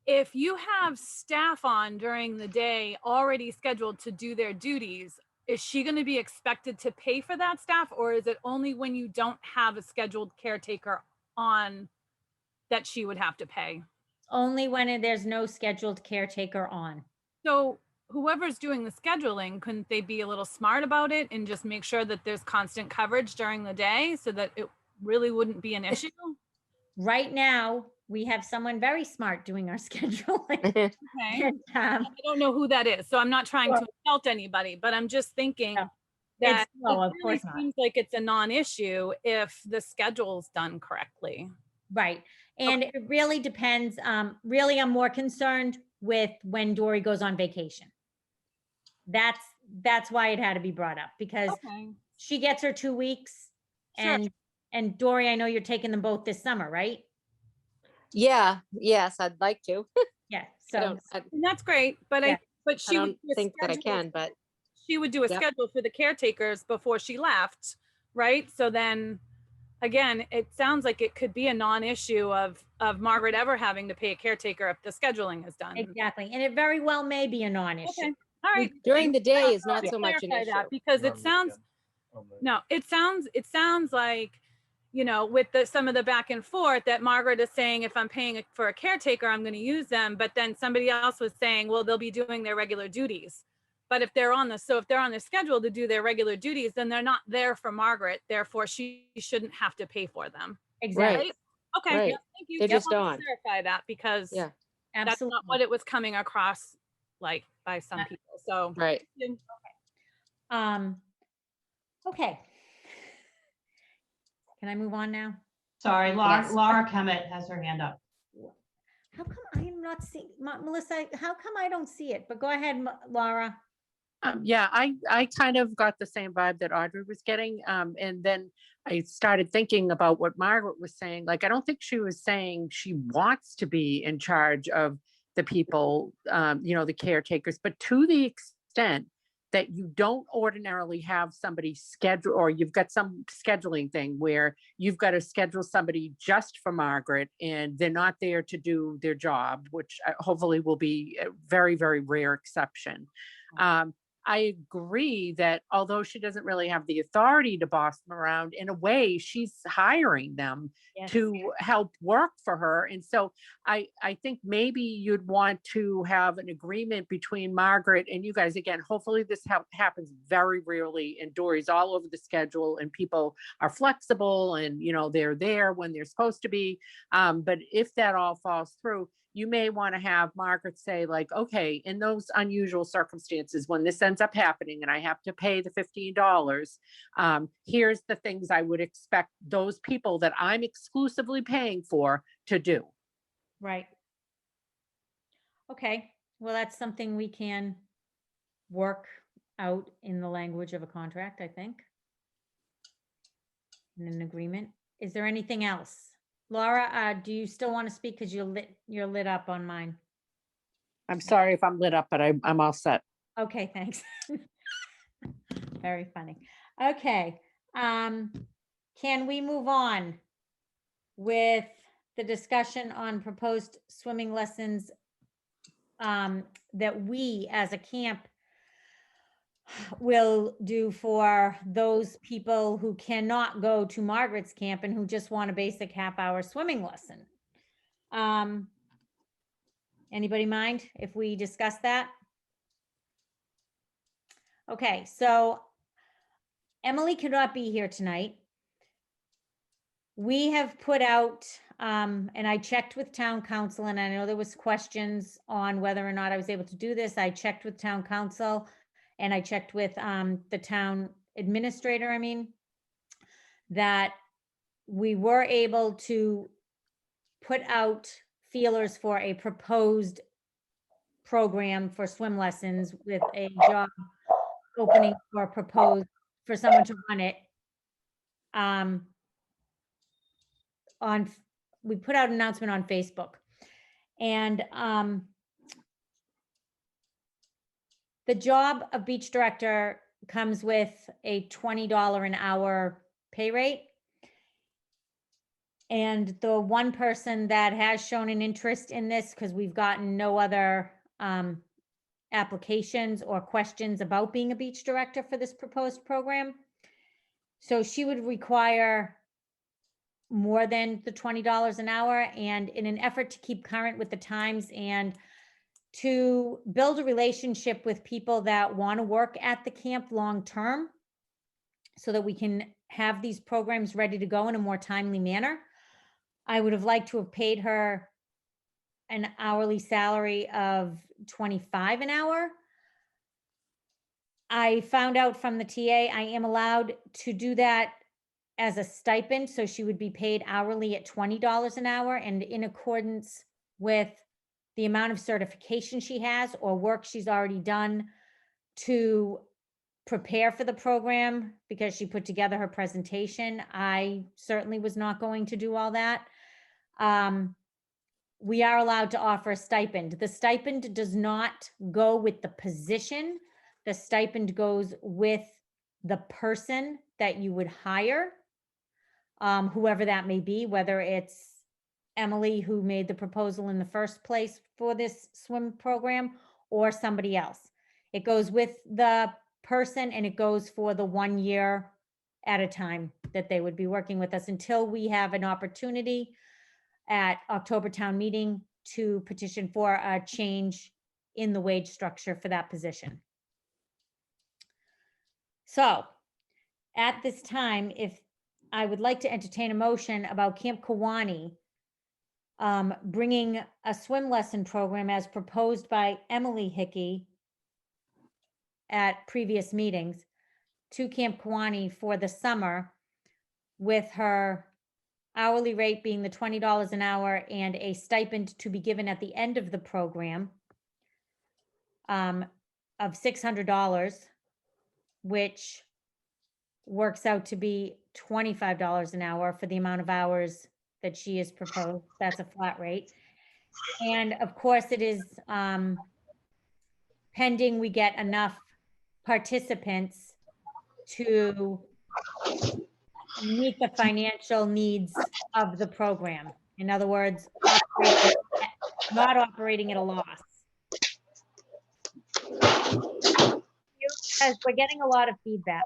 If you have staff on during the day already scheduled to do their duties, is she going to be expected to pay for that staff, or is it only when you don't have a scheduled caretaker on that she would have to pay? Only when there's no scheduled caretaker on. So whoever's doing the scheduling, couldn't they be a little smart about it and just make sure that there's constant coverage during the day so that it really wouldn't be an issue? Right now, we have someone very smart doing our scheduling. Okay. And, I don't know who that is, so I'm not trying to insult anybody, but I'm just thinking No, that no, it of really course not. seems like it's a non-issue if the schedule's done correctly. Right. And it really depends. Really, I'm more concerned with when Dory goes on vacation. That's that's why it had to be brought up, because Okay. she gets her 2 weeks. Sure. And Dory, I know you're taking them both this summer, right? Yeah, yes, I'd like to. Yeah, I so, don't, And that's great, but Yeah. but I she would don't do a think that I schedule can, but she would do a Yep. schedule for the caretakers before she left, right? So then, again, it sounds like it could be a non-issue of Margaret ever having to pay a caretaker if the scheduling is done. exactly, and it very well may be a non-issue. Okay, all right. during the day is I'll not so much an clarify that issue. because it sounds, no, it sounds like, you know, with some of the back and forth that Margaret is saying, if I'm paying for a caretaker, I'm going to use them. But then somebody else was saying, well, they'll be doing their regular duties. But if they're on the schedule to do their regular duties, then they're not there for Margaret. Therefore, she shouldn't have to pay for them. Exactly. Right. Okay. Right. Yeah, thank you. They're Just just wanted to on. clarify that because Yeah. that's Absolutely. not what it was coming across like by some people. So Right. Okay. Can I move on now? Sorry, Laura, Yes. Laura Kemet has her hand up. How come I am not seeing, Melissa, how come I don't see it? But go ahead, Laura. Yeah, I kind of got the same vibe that Audrey was getting. And then I started thinking about what Margaret was saying. Like, I don't think she was saying she wants to be in charge of the people, you know, the caretakers, but to the extent that you don't ordinarily have somebody schedule, or you've got some scheduling thing where you've got to schedule somebody just for Margaret and they're not there to do their job, which hopefully will be a very, very rare exception. I agree that although she doesn't really have the authority to boss them around, in a way, she's hiring them Yes. to help work for her. And so I think maybe you'd want to have an agreement between Margaret and you guys. Again, hopefully this happens very rarely and Dory's all over the schedule and people are flexible and, you know, they're there when they're supposed to be. But if that all falls through, you may want to have Margaret say, like, okay, in those unusual circumstances, when this ends up happening and I have to pay the $15, here's the things I would expect those people that I'm exclusively paying for to do. Right. Okay, well, that's something we can work out in the language of a contract, I think. In an agreement. Is there anything else? Laura, do you still want to speak? Because you're lit up on mine. I'm sorry if I'm lit up, but I'm all set. Okay, thanks. Very funny. Okay, can we move on with the discussion on proposed swimming lessons that we as a camp will do for those people who cannot go to Margaret's camp and who just want a basic half-hour swimming lesson? Anybody mind if we discuss that? Okay, so Emily could not be here tonight. We have put out, and I checked with town council, and I know there was questions on whether or not I was able to do this. I checked with town council and I checked with the town administrator, that we were able to put out feelers for a proposed program for swim lessons with a job opening for for someone to run it. We put out an announcement on Facebook, and the job of beach director comes with a $20 an hour pay rate. And the one person that has shown an interest in this, because we've gotten no other applications or questions about being a beach director for this proposed program. So she would require more than the $20 an hour. And in an effort to keep current with the times and to build a relationship with people that want to work at the camp long-term so that we can have these programs ready to go in a more timely manner, I would have liked to have paid her an hourly salary of $25 an hour. I found out from the TA I am allowed to do that as a stipend, so she would be paid hourly at $20 an hour, and in accordance with the amount of certification she has or work she's already done to prepare for the program because she put together her presentation. I certainly was not going to do all that. We are allowed to offer a stipend. The stipend does not go with the position. The stipend goes with the person that you would hire, whoever that may be, whether it's Emily, who made the proposal in the first place for this swim program, or somebody else. It goes with the person, and it goes for the 1 year at a time that they would be working with us until we have an opportunity at October town meeting to petition for a change in the wage structure for that position. So at this time, if I would like to entertain a motion about Camp Kiwanee bringing a swim lesson program as proposed by Emily Hickey at previous meetings to Camp Kiwanee for the summer, with her hourly rate being the $20 an hour and a stipend to be given at the end of the program of $600, which works out to be $25 an hour for the amount of hours that she has proposed. That's a flat rate. And of course, it is pending we get enough participants to meet the financial needs of the program. In other words, not operating at a loss. Because we're getting a lot of feedback.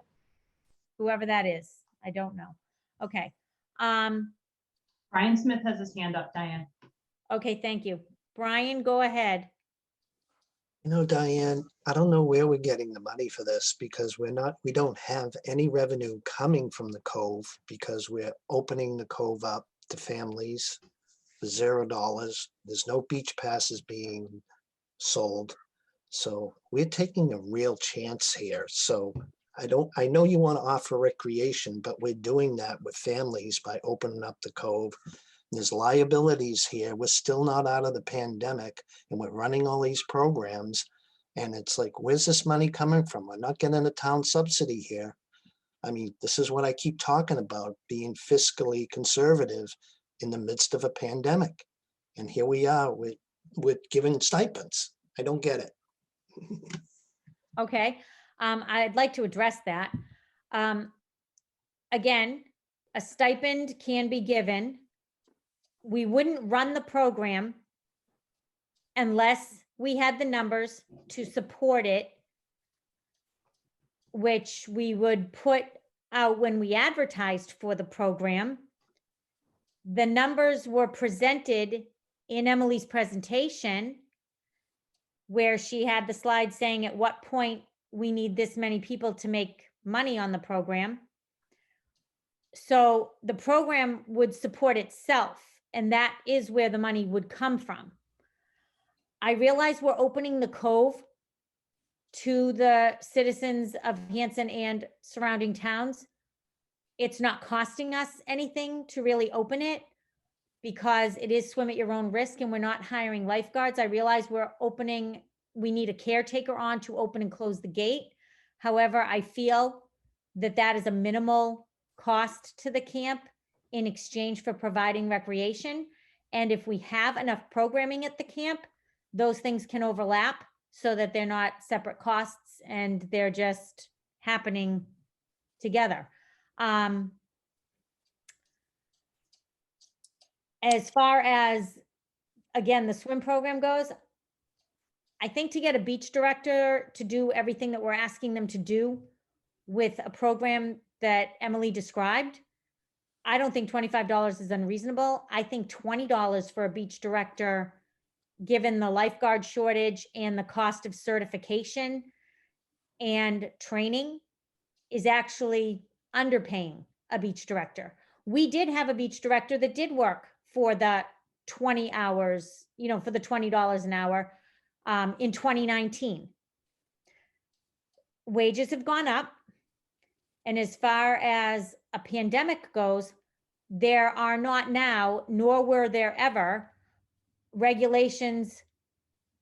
Whoever that is, I don't know. Okay. Brian Smith has his hand up, Diane. Okay, thank you. Brian, go ahead. You know, Diane, I don't know where we're getting the money for this because we don't have any revenue coming from the Cove because we're opening the Cove up to families for $0. There's no beach passes being sold. So we're taking a real chance here. So I know you want to offer recreation, but we're doing that with families by opening up the Cove. There's liabilities here. We're still not out of the pandemic and we're running all these programs. And it's like, where's this money coming from? We're not getting a town subsidy here. I mean, this is what I keep talking about, being fiscally conservative in the midst of a pandemic. And here we are with giving stipends. I don't get it. Okay, I'd like to address that. Again, a stipend can be given. We wouldn't run the program unless we had the numbers to support it, which we would put out when we advertised for the program. The numbers were presented in Emily's presentation, where she had the slide saying at what point we need this many people to make money on the program. So the program would support itself, and that is where the money would come from. I realize we're opening the Cove to the citizens of Hanson and surrounding towns. It's not costing us anything to really open it because it is swim at your own risk and we're not hiring lifeguards. I realize we need a caretaker on to open and close the gate. However, I feel that that is a minimal cost to the camp in exchange for providing recreation. And if we have enough programming at the camp, those things can overlap so that they're not separate costs and they're just happening together. As far as, again, the swim program goes, I think to get a beach director to do everything that we're asking them to do with a program that Emily described, I don't think $25 is unreasonable. I think $20 for a beach director, given the lifeguard shortage and the cost of certification and training, is actually underpaying a beach director. We did have a beach director that did work for the 20 hours, for the $20 an hour in 2019. Wages have gone up. And as far as a pandemic goes, there are not now, nor were there ever, regulations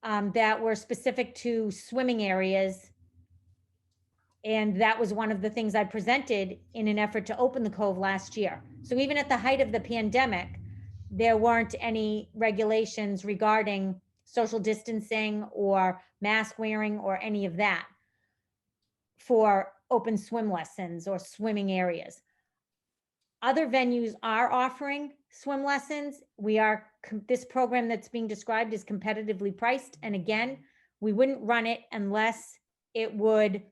that were specific to swimming areas And that was one of the things I presented in an effort to open the Cove last year. So even at the height of the pandemic, there weren't any regulations regarding social distancing or mask wearing or any of that for open swim lessons or swimming areas. Other venues are offering swim lessons. This program that's being described is competitively priced. And again, we wouldn't run it unless it would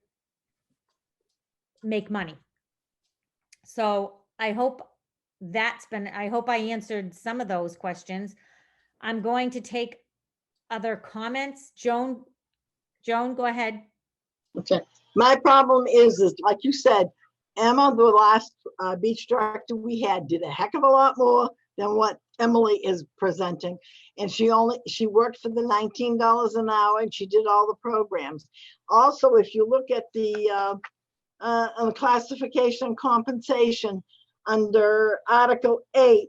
make money. So I hope I answered some of those questions. I'm going to take other comments. Joan, go ahead. Okay, my problem is like you said, Emma, the last beach director we had, did a heck of a lot more than what Emily is presenting. And she worked for the $19 an hour and she did all the programs. Also, if you look at the classification compensation under Article 8,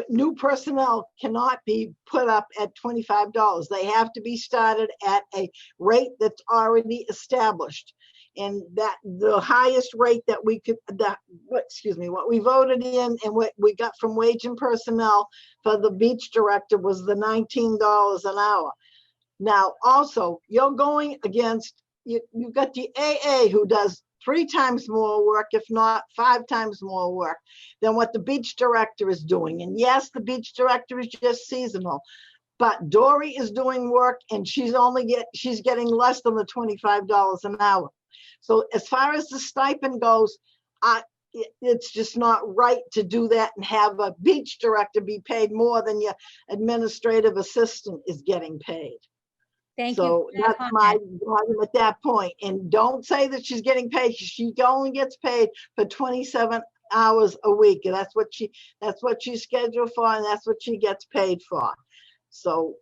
new personnel cannot be put up at $25. They have to be started at a rate that's already established. And that the highest rate that we could, what we voted in and what we got from Wage and Personnel for the beach director was the $19 an hour. Now, also, you're going against, you've got the AA who does 3 times more work, if not 5 times more work than what the beach director is doing. And yes, the beach director is just seasonal, but Dory is doing work and she's getting less than the $25 an hour. So as far as the stipend goes, it's just not right to do that and have a beach director be paid more than your administrative assistant is getting paid. Thank you. So that's my argument at that point. And don't say that she's getting paid. She only gets paid for 27 hours a week. And that's what she's scheduled for, and that's what she gets paid for. So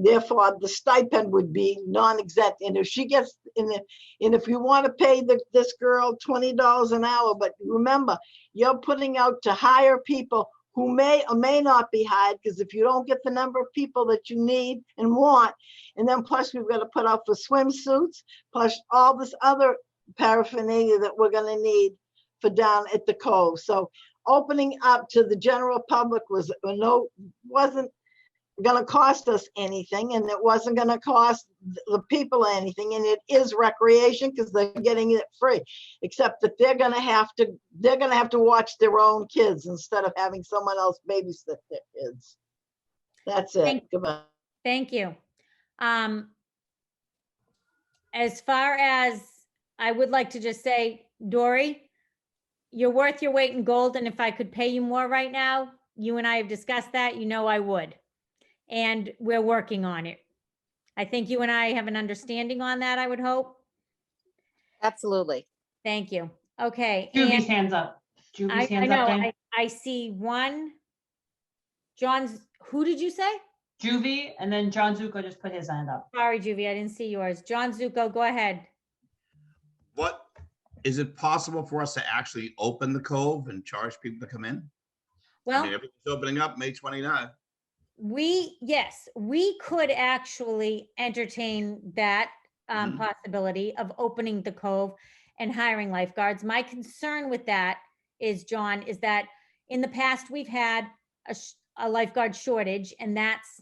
therefore the stipend would be non-exempt. And if she gets and if you want to pay this girl $20 an hour, but remember, you're putting out to hire people who may or may not be hired, because if you don't get the number of people that you need and want, and then plus we've got to put out for swimsuits, plus all this other paraphernalia that we're going to need for down at the Cove. So opening up to the general public wasn't going to cost us anything, and it wasn't going to cost the people anything, and it is recreation because they're getting it free, except that they're going to have to watch their own kids instead of having someone else babysit their kids. That's it. Goodbye. Thank you. As far as, I would like to just say, Dory, you're worth your weight in gold, and if I could pay you more right now, you and I have discussed that, I would. And we're working on it. I think you and I have an understanding on that, I would hope. Absolutely. Thank you. Okay. Juvy's hands up. Juvy's hands up, Diane. I see one. Who did you say? Juvie, and then John Zuko just put his hand up. Sorry, Juvie, I didn't see yours. John Zuko, go ahead. What, is it possible for us to actually open the Cove and charge people to come in? Well, everything's opening up May 29th. Yes, we could actually entertain that possibility of opening the Cove and hiring lifeguards. My concern with that is, John, is that in the past we've had a lifeguard shortage, and that's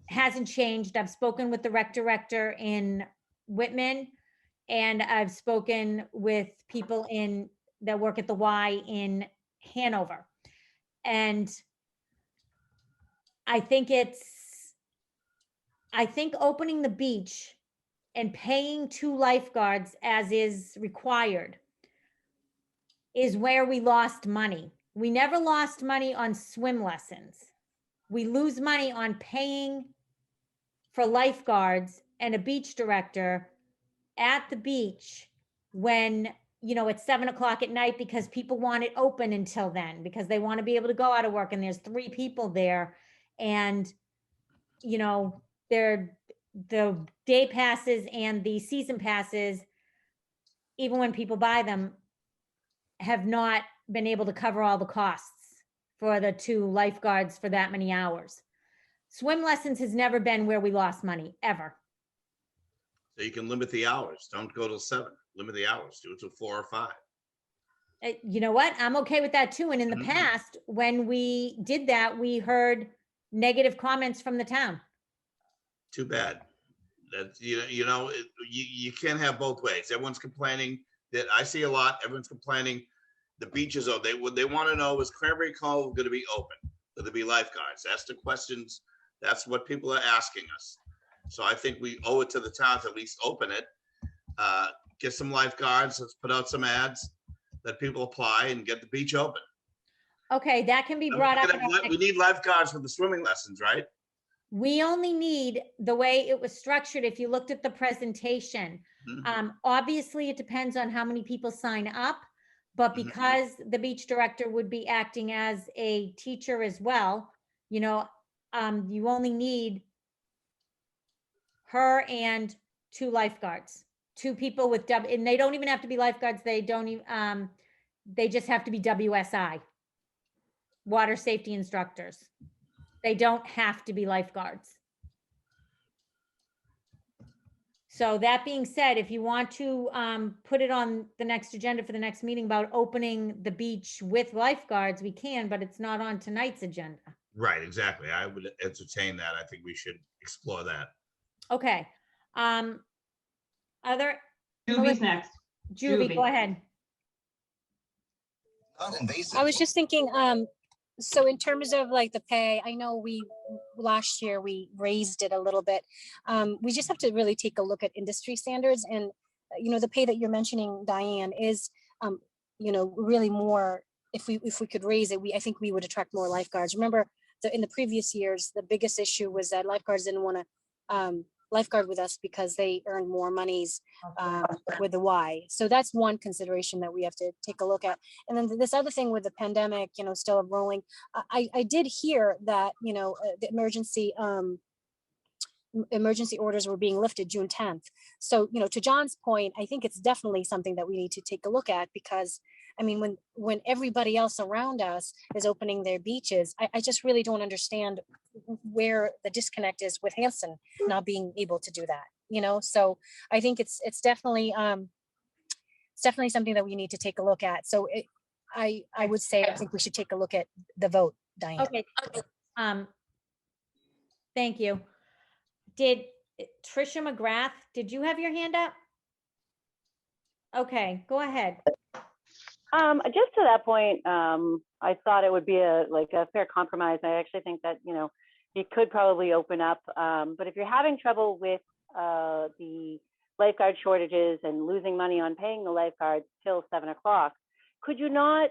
hasn't changed. I've spoken with the rec director in Whitman, and I've spoken with people that work at the Y in Hanover. And I think opening the beach and paying 2 lifeguards as is required is where we lost money. We never lost money on swim lessons. We lose money on paying for lifeguards and a beach director at the beach when, it's 7 o'clock at night, because people want it open until then, because they want to be able to go out of work and there's 3 people there. And, the day passes and the season passes, even when people buy them, have not been able to cover all the costs for the 2 lifeguards for that many hours. Swim lessons has never been where we lost money, ever. So you can limit the hours. Don't go till 7. Limit the hours. Do it till 4 or 5. You know what? I'm okay with that too. And in the Mhm. past, when we did that, we heard negative comments from the town. Too bad. That you can't have both ways. Everyone's complaining that I see a lot. Everyone's complaining. The beaches are, what they want to know is Cranberry Cove going to be open? Will there be lifeguards? That's the questions. That's what people are asking us. So I think we owe it to the town to at least open it. Get some lifeguards. Let's put out some ads. Let people apply and get the beach open. Okay, that can be brought up. We need lifeguards for the swimming lessons, right? We only need the way it was structured. If you looked at the presentation, obviously it depends on how many people sign up, but because the beach director would be acting as a teacher as well, you only need her and 2 lifeguards, 2 people with and they don't even have to be lifeguards. They don't even, they just have to be WSI, water safety instructors. They don't have to be lifeguards. So that being said, if you want to put it on the next agenda for the next meeting about opening the beach with lifeguards, we can, but it's not on tonight's agenda. Right, exactly. I would entertain that. I think we should explore that. Okay. Other. Juby's next. Juby, go ahead. I was just thinking, so in terms of like the pay, I know last year we raised it a little bit. We just have to really take a look at industry standards, and the pay that you're mentioning, Diane, is really more. If we could raise it, I think we would attract more lifeguards. Remember, in the previous years, the biggest issue was that lifeguards didn't want to lifeguard with us because they earned more monies with the Y. So that's one consideration that we have to take a look at. And then this other thing with the pandemic, still rolling. I did hear that, the emergency orders were being lifted June 10th. So, to John's point, I think it's definitely something that we need to take a look at, because I mean, when everybody else around us is opening their beaches, I just really don't understand where the disconnect is with Hanson not being able to do that, so I think it's definitely something that we need to take a look at. So I would say I think we should take a look at the vote, Diane. Okay. Thank you. Did Tricia McGrath, did you have your hand up? Okay, go ahead. Just to that point, I thought it would be a fair compromise. I actually think that, you could probably open up, but if you're having trouble with the lifeguard shortages and losing money on paying the lifeguards till 7 o'clock, could you not,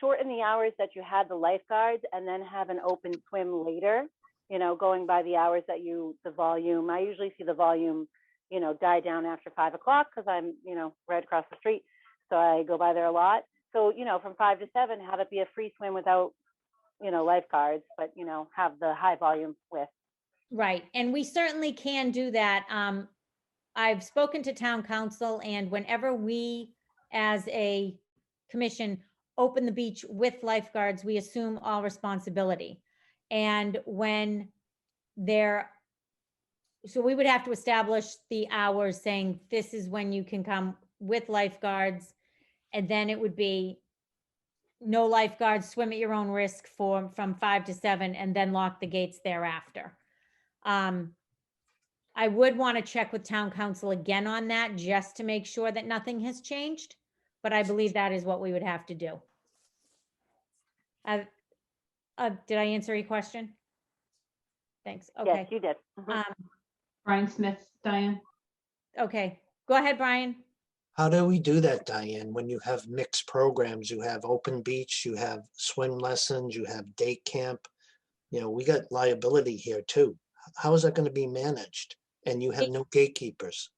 shorten the hours that you had the lifeguards and then have an open swim later, going by the hours that the volume, I usually see the volume, die down after 5 o'clock because I'm, right across the street. So I go by there a lot. So, from 5 to 7, have it be a free swim without, lifeguards, but, have the high volume with. Right. And we certainly can do that. I've spoken to town council, and whenever we, as a commission, open the beach with lifeguards, we assume all responsibility. And so we would have to establish the hours saying this is when you can come with lifeguards. And then it would be no lifeguards, swim at your own risk from 5 to 7, and then lock the gates thereafter. I would want to check with town council again on that, just to make sure that nothing has changed, but I believe that is what we would have to do. Did I answer your question? Thanks. Okay. Yes, you did. Brian Smith, Diane. Okay, go ahead, Brian. How do we do that, Diane, when you have mixed programs? You have open beach, you have swim lessons, you have date camp. We got liability here too. How is that going to be managed? And you have no gatekeepers.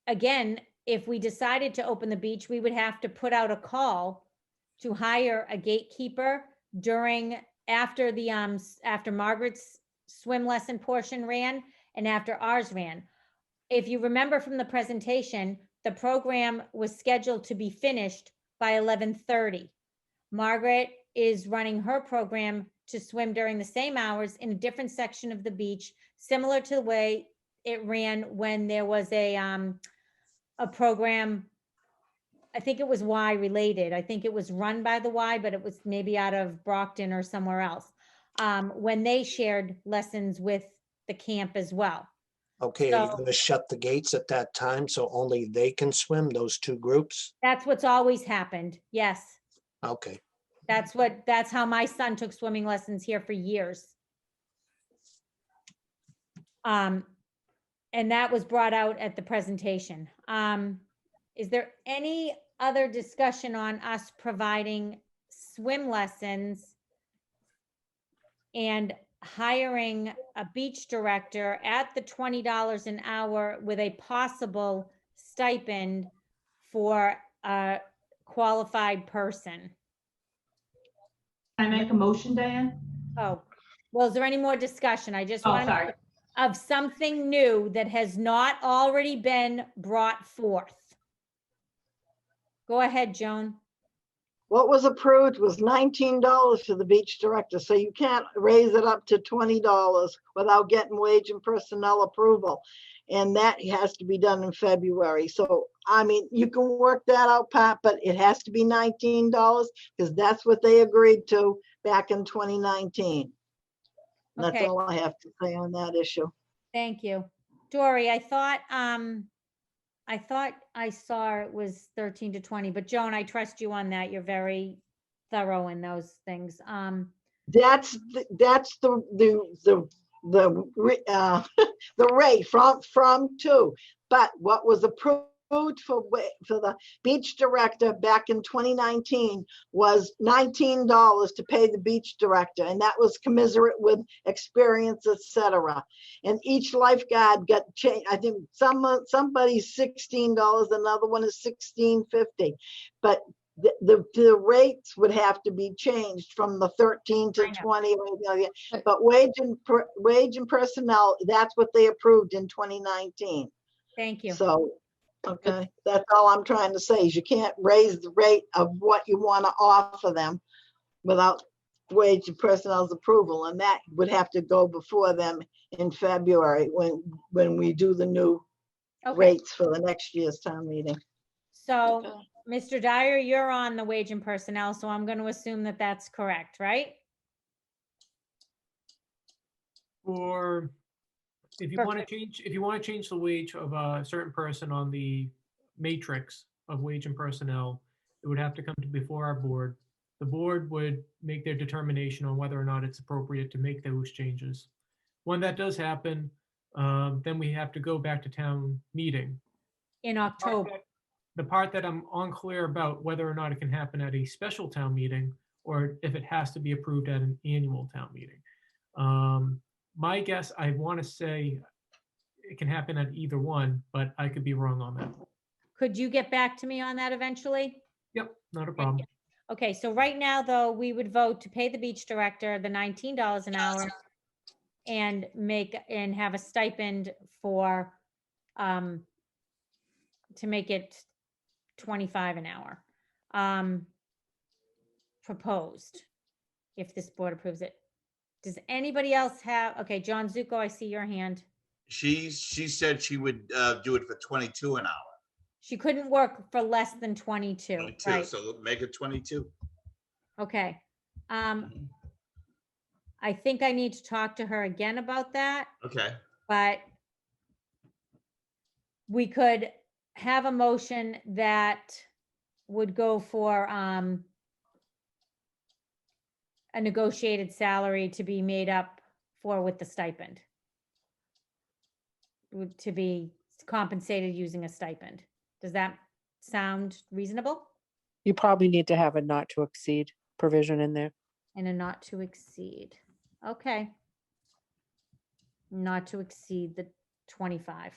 Again, if we decided to open the beach, we would have to put out a call to hire a gatekeeper after Margaret's swim lesson portion ran and after ours ran. If you remember from the presentation, the program was scheduled to be finished by 11:30. Margaret is running her program to swim during the same hours in a different section of the beach, similar to the way it ran when there was a program. I think it was Y related. I think it was run by the Y, but it was maybe out of Brockton or somewhere else. When they shared lessons with the camp as well. Okay, are you So- gonna shut the gates at that time so only they can swim, those two groups? That's what's always happened. Yes. Okay, That's how my son took swimming lessons here for years. And that was brought out at the presentation. Is there any other discussion on us providing swim lessons and hiring a beach director at the $20 an hour with a possible stipend for a qualified person? Can I make a motion, Diane? Oh, well, is there any more discussion? I just Oh, want sorry. of something new that has not already been brought forth. Go ahead, Joan. What was approved was $19 for the beach director, so you can't raise it up to $20 without getting wage and personnel approval. And that has to be done in February. So, I mean, you can work that out, Pat, but it has to be $19 because that's what they agreed to back in 2019. That's Okay. all I have to say on that issue. Thank you. Dory, I thought I saw it was 13 to 20, but Joan, I trust you on that. You're very thorough in those things. That's the the rate from two. But what was approved for the beach director back in 2019 was $19 to pay the beach director, and that was commensurate with experience, etc. And each lifeguard got changed. I think somebody's $16, another one is $16.50, but the rates would have to be changed from the 13 to 20, but wage and personnel, that's what they approved in 2019. Thank you. So, okay, that's all I'm trying to say is you can't raise the rate of what you want to offer them without wage and personnel's approval, and that would have to go before them in February when we do the new rates for the next year's town meeting. So, Mr. Dyer, you're on the wage and personnel, so I'm going to assume that that's correct, right? Or if you want to change the wage of a certain person on the matrix of wage and personnel, it would have to come to before our board. The board would make their determination on whether or not it's appropriate to make those changes. When that does happen, then we have to go back to town meeting. In October. The part that I'm unclear about whether or not it can happen at a special town meeting or if it has to be approved at an annual town meeting. My guess, I want to say it can happen at either one, but I could be wrong on that. Could you get back to me on that eventually? Yep, not a problem. Okay, so right now, though, we would vote to pay the beach director the $19 an hour and have a stipend for, to make it 25 an hour. Proposed, if this board approves it. Does anybody else have, okay, John Zuko, I see your hand. She said she would do it for 22 an hour. She couldn't work for less than 22, 22, right? so make it 22. Okay. I think I need to talk to her again about that, Okay. but we could have a motion that would go for a negotiated salary to be made up for with the stipend. To be compensated using a stipend. Does that sound reasonable? You probably need to have a not to exceed provision in there. And a not to exceed. Okay. Not to exceed the 25.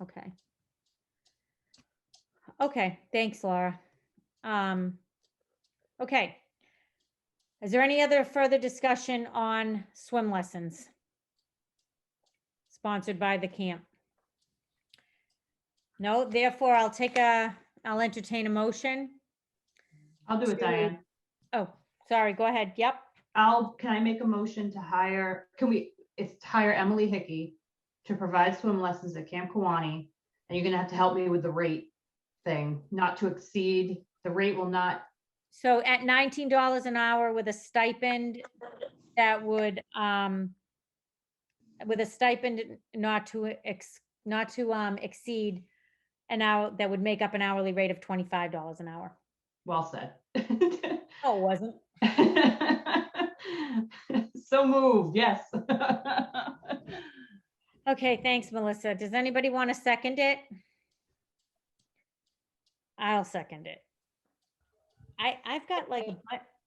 Okay. Okay, thanks, Laura. Okay. Is there any other further discussion on swim lessons? Sponsored by the camp. No, therefore I'll entertain a motion. I'll do it, Diane. Oh, sorry, go ahead. Yep. Can I make a motion to hire, it's hire Emily Hickey to provide swim lessons at Camp Kawani, and you're gonna have to help me with the rate thing, not to exceed, the rate will not, So at $19 an hour with a stipend, that would, with a stipend not to exceed an hour, that would make up an hourly rate of $25 an hour. well said. Oh, it wasn't. So moved, yes. Okay, thanks, Melissa. Does anybody want to second it? I'll second it. I've got like,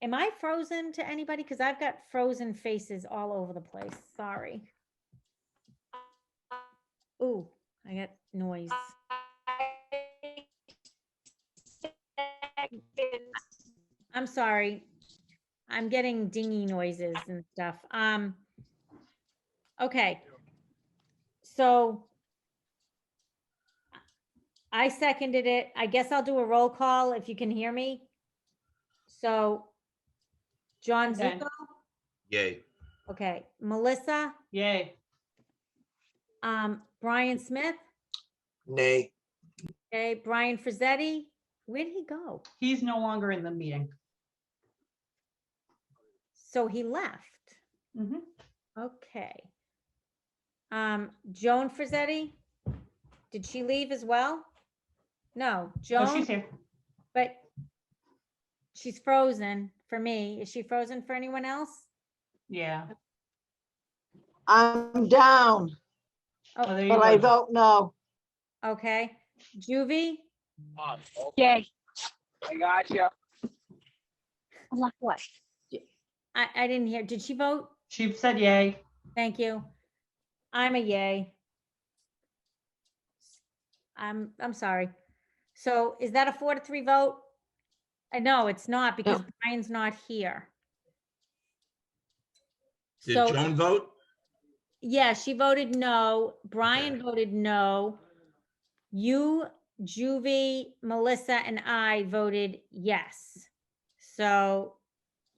am I frozen to anybody? Because I've got frozen faces all over the place. Sorry. Ooh, I got noise. I'm sorry. I'm getting dingy noises and stuff. Okay. So I seconded it. I guess I'll do a roll call if you can hear me. So John Okay. Zuko, Yay. okay. Melissa, Yay. Brian Smith, Nay. okay. Brian Frazzetti, where'd he go? He's no longer in the meeting. So he left. Mhm. Okay. Joan Frazzetti, did she leave as well? No, Oh, Joan, she's here. but she's frozen for me. Is she frozen for anyone else? Yeah. I'm down, Oh, there you but I go. vote no. Okay. Juvie, Yay. I got you. What? I didn't hear. Did she vote? She said yay. Thank you. I'm a yay. I'm sorry. So is that a 4-3 vote? No, it's not because Brian's not here. Did So Joan vote? yeah, she voted no. Brian voted no. You, Juvie, Melissa, and I voted yes. So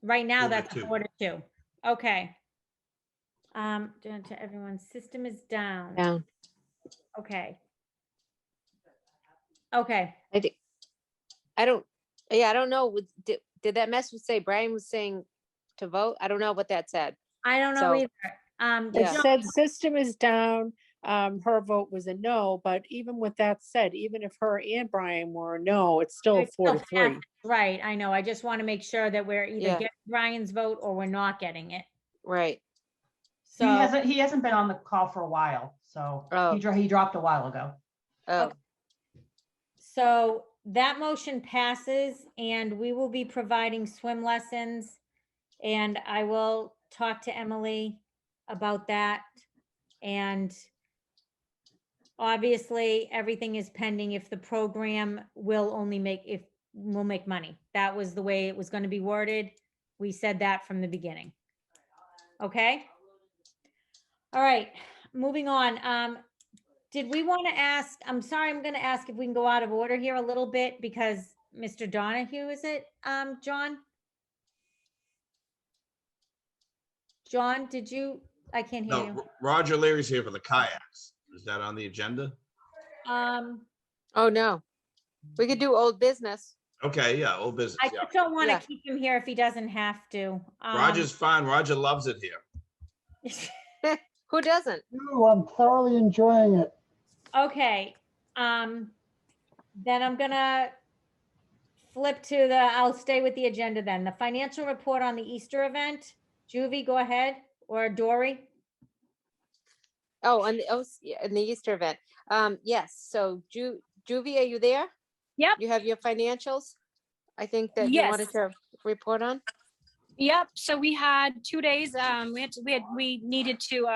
right now 4 to that's 2. 4-2. Okay. Down to everyone's system is down. Down. Okay. Okay. I don't know. Did that message say Brian was saying to vote? I don't know what that said. I don't know So- either. It Yeah. said system is down. Her vote was a no, but even with that said, even if her and Brian were a no, it's still It's still 4-3. passed. Right, I know. I just want to make sure that we're either Yeah. getting Brian's vote or we're not getting it. Right. So, He hasn't been on the call for a while, so Oh. he dropped a while ago. Oh, Okay. So that motion passes and we will be providing swim lessons. And I will talk to Emily about that. And obviously, everything is pending if the program will make money. That was the way it was going to be worded. We said that from the beginning. Okay? All right, moving on. Did we want to ask, I'm sorry, I'm going to ask if we can go out of order here a little bit because Mr. Donahue, is it, John? John, did you, I can't hear No, you. Roger Leary's here for the kayaks. Is that on the agenda? oh no. We could do old business. Okay, yeah, old business, I yeah. just don't want to Yeah. keep him here if he doesn't have to. Roger's fine. Roger loves it here. Who doesn't? I'm thoroughly enjoying it. Okay, then I'm gonna flip to I'll stay with the agenda then. The financial report on the Easter event. Juvie, go ahead, or Dory. Oh, in the Easter event. Yes. So Juvie, are you there? Yep. You have your financials? I think that you wanted Yes. to report on? Yep. So we had 2 days. We needed to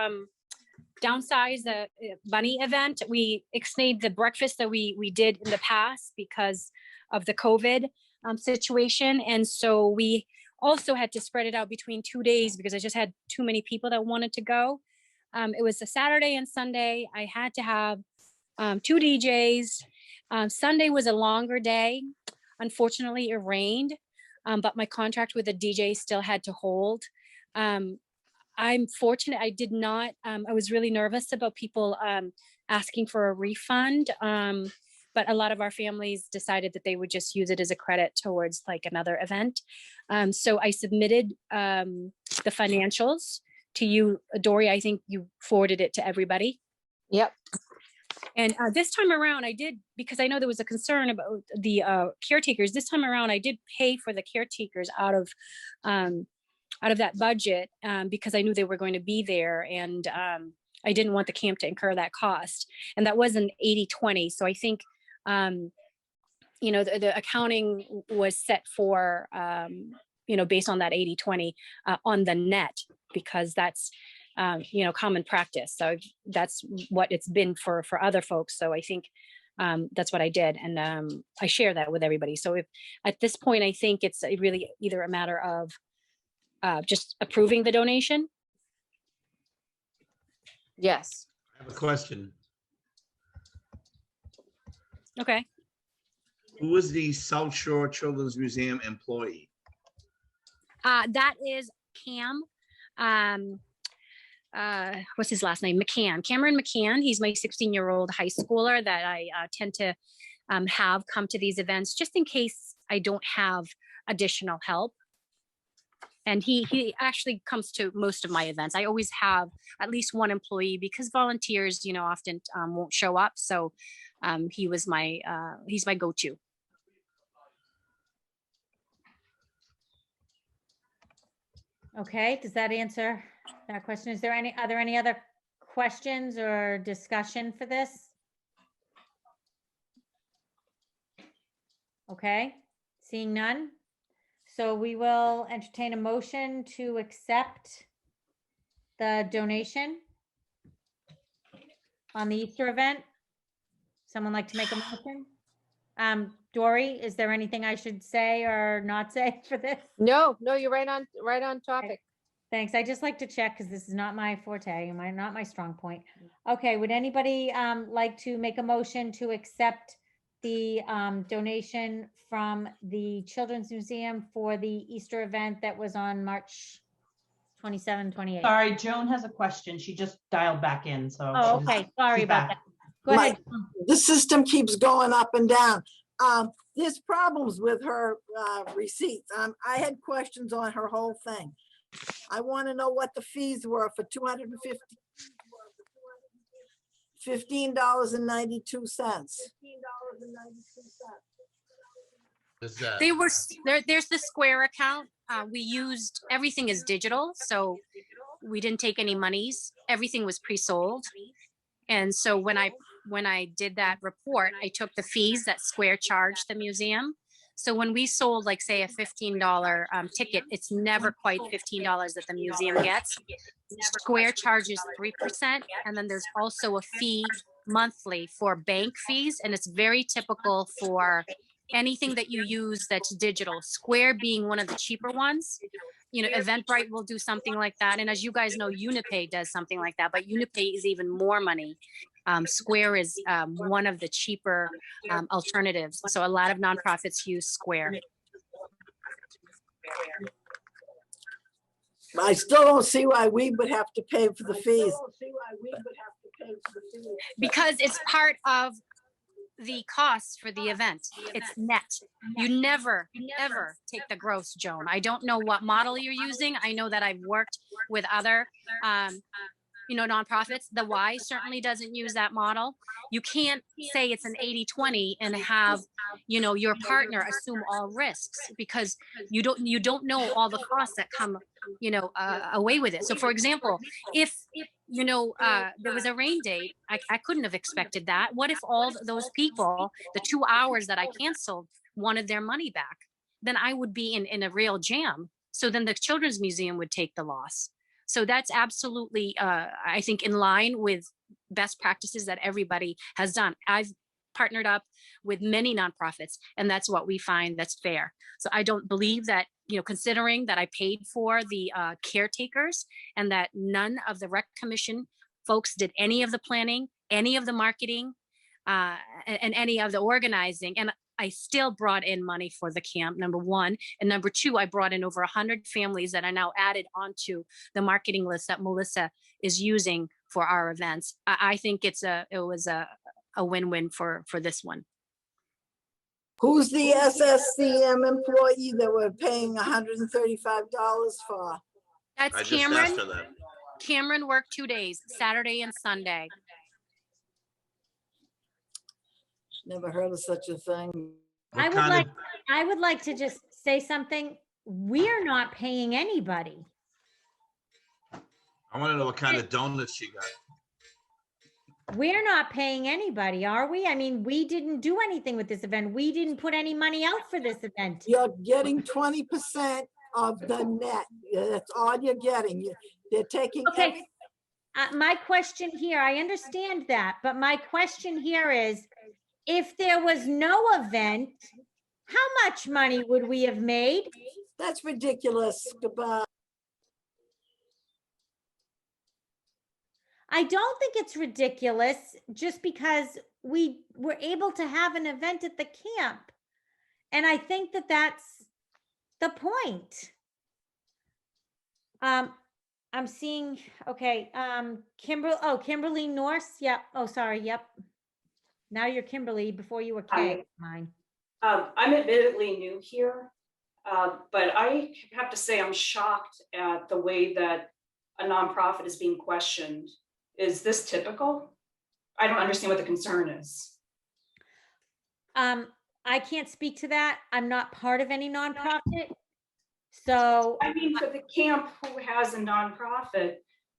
downsize the bunny event. We exceeded the breakfast that we did in the past because of the COVID situation. And so we also had to spread it out between 2 days because I just had too many people that wanted to go. It was a Saturday and Sunday. I had to have 2 DJs. Sunday was a longer day. Unfortunately, it rained, but my contract with the DJ still had to hold. I'm fortunate. I did not, I was really nervous about people asking for a refund. But a lot of our families decided that they would just use it as a credit towards like another event. So I submitted the financials to you, Dory. I think you forwarded it to everybody. Yep. And this time around, I did, because I know there was a concern about the caretakers. This time around, I did pay for the caretakers out of that budget because I knew they were going to be there, and I didn't want the camp to incur that cost. And that was an 80-20. So I think, the accounting was set for, based on that 80-20 on the net, because that's, common practice. So that's what it's been for other folks. So I think that's what I did. And I share that with everybody. So if at this point, I think it's really either a matter of just approving the donation. Yes. I have a question. Okay. Who is the South Shore Children's Museum employee? That is Cam. What's his last name? McCann. Cameron McCann. He's my 16-year-old high schooler that I tend to have come to these events just in case I don't have additional help. And he actually comes to most of my events. I always have at least one employee because volunteers, often won't show up. So he's my go-to. Okay, does that answer that question? Are there any other questions or discussion for this? Okay, seeing none. So we will entertain a motion to accept the donation on the Easter event. Someone like to make a motion? Dory, is there anything I should say or not say for this? No, you're right on topic. Thanks. I just like to check because this is not my forte, not my strong point. Okay, would anybody like to make a motion to accept the donation from the Children's Museum for the Easter event that was on March 27, 28? Sorry, Joan has a question. She just dialed back in, so. Oh, okay. Sorry she's about back. that. Go ahead. The system keeps going up and down. There's problems with her receipts. I had questions on her whole thing. I want to know what the fees were for $15.92. There's the Square account. We used, everything is digital, so we didn't take any monies. Everything was pre-sold. And so when I did that report, I took the fees that Square charged the museum. So when we sold, like, say, a $15 ticket, it's never quite $15 that the museum gets. Square charges 3%, and then there's also a fee monthly for bank fees, and it's very typical for anything that you use that's digital. Square being one of the cheaper ones. Eventbrite will do something like that, and as you guys know, Unipay does something like that, but Unipay is even more money. Square is one of the cheaper alternatives. So a lot of nonprofits use Square. I still don't see why we would have to pay for the fees. Because it's part of the costs for the event. It's net. You never, ever take the gross, Joan. I don't know what model you're using. I know that I've worked with other nonprofits. The Y certainly doesn't use that model. You can't say it's an 80-20 and have, your partner assume all risks, because you don't know all the costs that come, away with it. So for example, if, there was a rain date, I couldn't have expected that. What if all those people, the 2 hours that I canceled, wanted their money back? Then I would be in a real jam. So then the Children's Museum would take the loss. So that's absolutely, I think, in line with best practices that everybody has done. I've partnered up with many nonprofits, and that's what we find that's fair. So I don't believe that, considering that I paid for the caretakers and that none of the Rec Commission folks did any of the planning, any of the marketing, and any of the organizing. And I still brought in money for the camp, number one. And number two, I brought in over 100 families that are now added onto the marketing list that Melissa is using for our events. I think it was a win-win for this one. Who's the SSCM employee that we're paying $135 for? That's I just asked Cameron. her that. Cameron worked 2 days, Saturday and Sunday. Never heard of such a thing. I would like to just say something. We're not paying anybody. I want to know what kind of donuts she got. We're not paying anybody, are we? I mean, we didn't do anything with this event. We didn't put any money out for this event. You're getting 20% of the net. That's all you're getting. They're taking. Okay. My question here, I understand that, but my question here is, if there was no event, how much money would we have made? That's ridiculous. Goodbye. I don't think it's ridiculous just because we were able to have an event at the camp. And I think that that's the point. I'm seeing, okay, Kimberly Norse. Yep. Oh, sorry. Yep. Now you're Kimberly. Before you were Kay. Mine. I'm admittedly new here, but I have to say I'm shocked at the way that a nonprofit is being questioned. Is this typical? I don't understand what the concern is. I can't speak to that. I'm not part of any nonprofit. So I mean, for the camp who has a nonprofit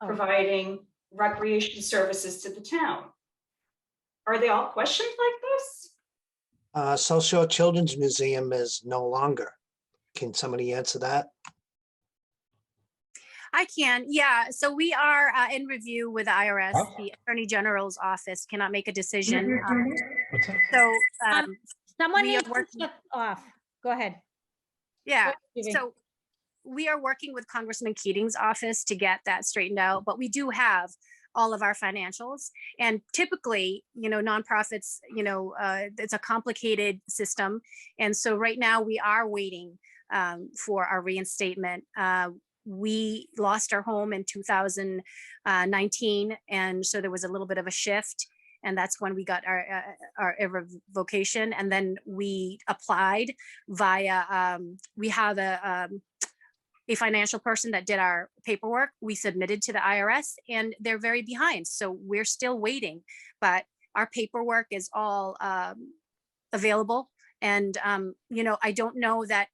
providing recreation services to the town, are they all questioned like this? South Shore Children's Museum is no longer. Can somebody answer that? I can, yeah. So we are in review with the IRS. The Attorney General's office cannot make a decision. Someone we needs are working to shut off. Go ahead. Yeah, Judy. so we are working with Congressman Keating's office to get that straightened out, but we do have all of our financials. And typically, nonprofits, it's a complicated system. And so right now we are waiting for our reinstatement. We lost our home in 2019. And so there was a little bit of a shift. And that's when we got our revocation. And then we applied via, we have a financial person that did our paperwork. We submitted to the IRS and they're very behind. So we're still waiting, but our paperwork is all available. And, I don't know that,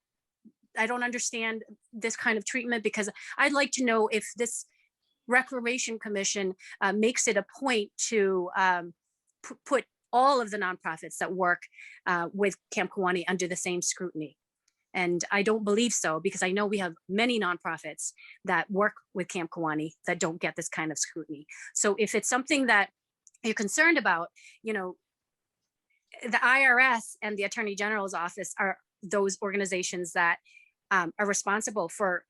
I don't understand this kind of treatment, because I'd like to know if this Recreation Commission makes it a point to put all of the nonprofits that work with Camp Kiwanee under the same scrutiny. And I don't believe so, because I know we have many nonprofits that work with Camp Kiwanee that don't get this kind of scrutiny. So if it's something that you're concerned about, the IRS and the Attorney General's office are those organizations that are responsible for,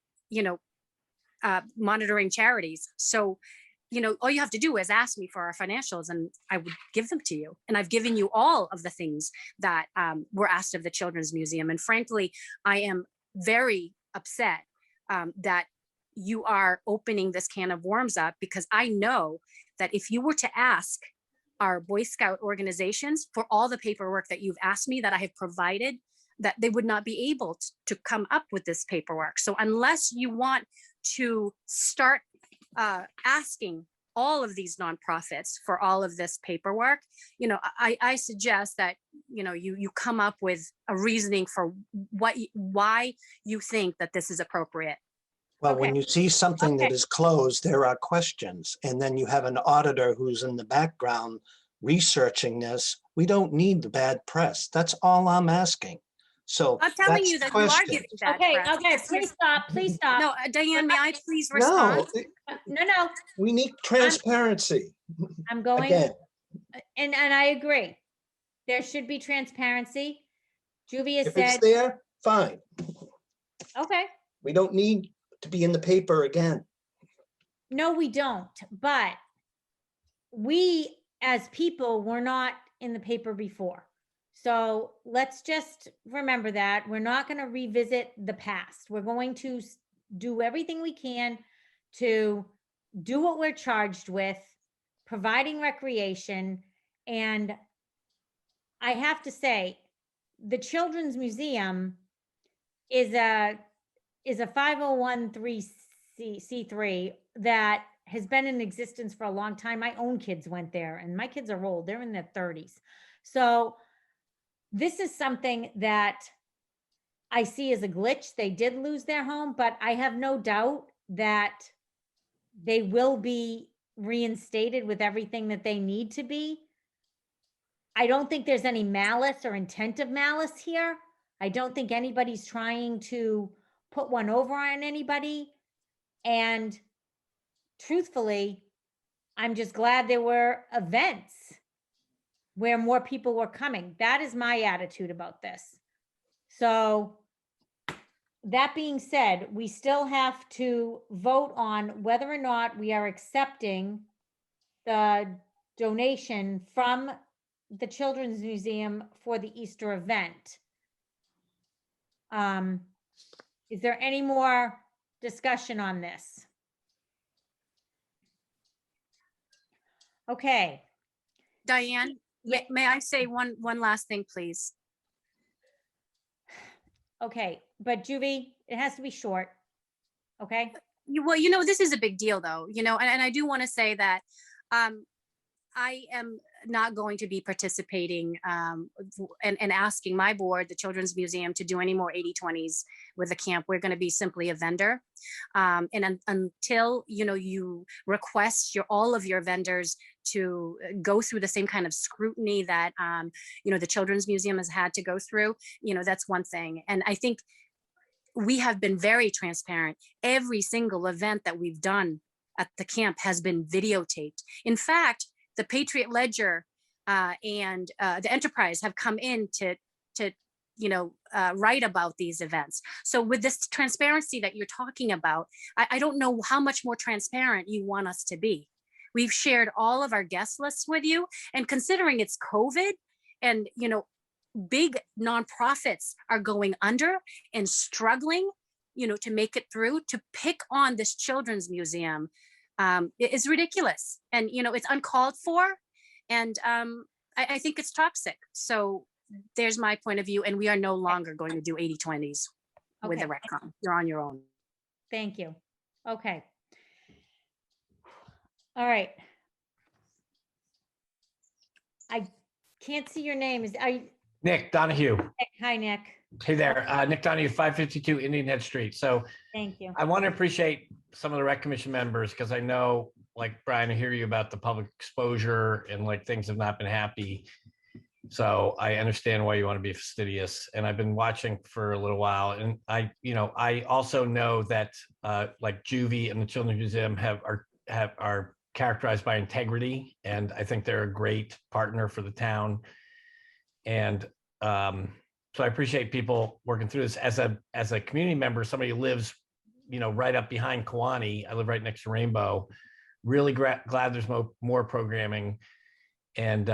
monitoring charities. So, all you have to do is ask me for our financials and I would give them to you. And I've given you all of the things that were asked of the Children's Museum. And frankly, I am very upset that you are opening this can of worms up, because I know that if you were to ask our Boy Scout organizations for all the paperwork that you've asked me that I have provided, that they would not be able to come up with this paperwork. So unless you want to start asking all of these nonprofits for all of this paperwork, I suggest that, you come up with a reasoning for why you think that this is appropriate. Well, when you see something that is closed, there are questions. And then you have an auditor who's in the background researching this. We don't need the bad press. That's all I'm asking. So I'm telling that's you the that you are question. giving bad Okay, press. okay, please stop, please stop. No, Diane, may I please respond? No, No, we need transparency. I'm going, Again, and I agree. There should be transparency. Juvia if it's said, there, fine. okay, We don't need to be in the paper again. no, we don't. But we as people were not in the paper before. So let's just remember that we're not going to revisit the past. We're going to do everything we can to do what we're charged with, providing recreation. And I have to say, the Children's Museum is a 501c3 that has been in existence for a long time. My own kids went there, and my kids are old. They're in their 30s. So this is something that I see as a glitch. They did lose their home, but I have no doubt that they will be reinstated with everything that they need to be. I don't think there's any malice or intent of malice here. I don't think anybody's trying to put one over on anybody. And truthfully, I'm just glad there were events where more people were coming. That is my attitude about this. So that being said, we still have to vote on whether or not we are accepting the donation from the Children's Museum for the Easter event. Is there any more discussion on this? Okay. Diane, may I say one last thing, please? Okay, but Juvie, it has to be short. Okay. Well, this is a big deal though, and I do want to say that I am not going to be participating and asking my board, the Children's Museum, to do any more 80/20s with the camp. We're going to be simply a vendor. Until, you request all of your vendors to go through the same kind of scrutiny that, the Children's Museum has had to go through, that's one thing. And I think we have been very transparent. Every single event that we've done at the camp has been videotaped. In fact, the Patriot Ledger and the Enterprise have come in to write about these events. So with this transparency that you're talking about, I don't know how much more transparent you want us to be. We've shared all of our guest lists with you, and considering it's COVID and, big nonprofits are going under and struggling, to make it through, to pick on this Children's Museum is ridiculous. And, it's uncalled for. And I think it's toxic. So there's my point of view. And we are no longer going to do 80/20s with the RecCom. You're on your own. Thank you. Okay. All right. I can't see your name. Nick Donahue. Hi, Nick. Hey there, Nick Donahue, 552 Indian Head Street. So Thank you. I want to appreciate some of the rec commission members, because I know, like Brian, I hear you about the public exposure and like things have not been happy. So I understand why you want to be fastidious, and I've been watching for a little while. And I also know that like Juvie and the Children's Museum are characterized by integrity, and I think they're a great partner for the town. And so I appreciate people working through this. As a community member, somebody who lives, right up behind Kiwanee. I live right next to Rainbow. Really glad there's more programming. And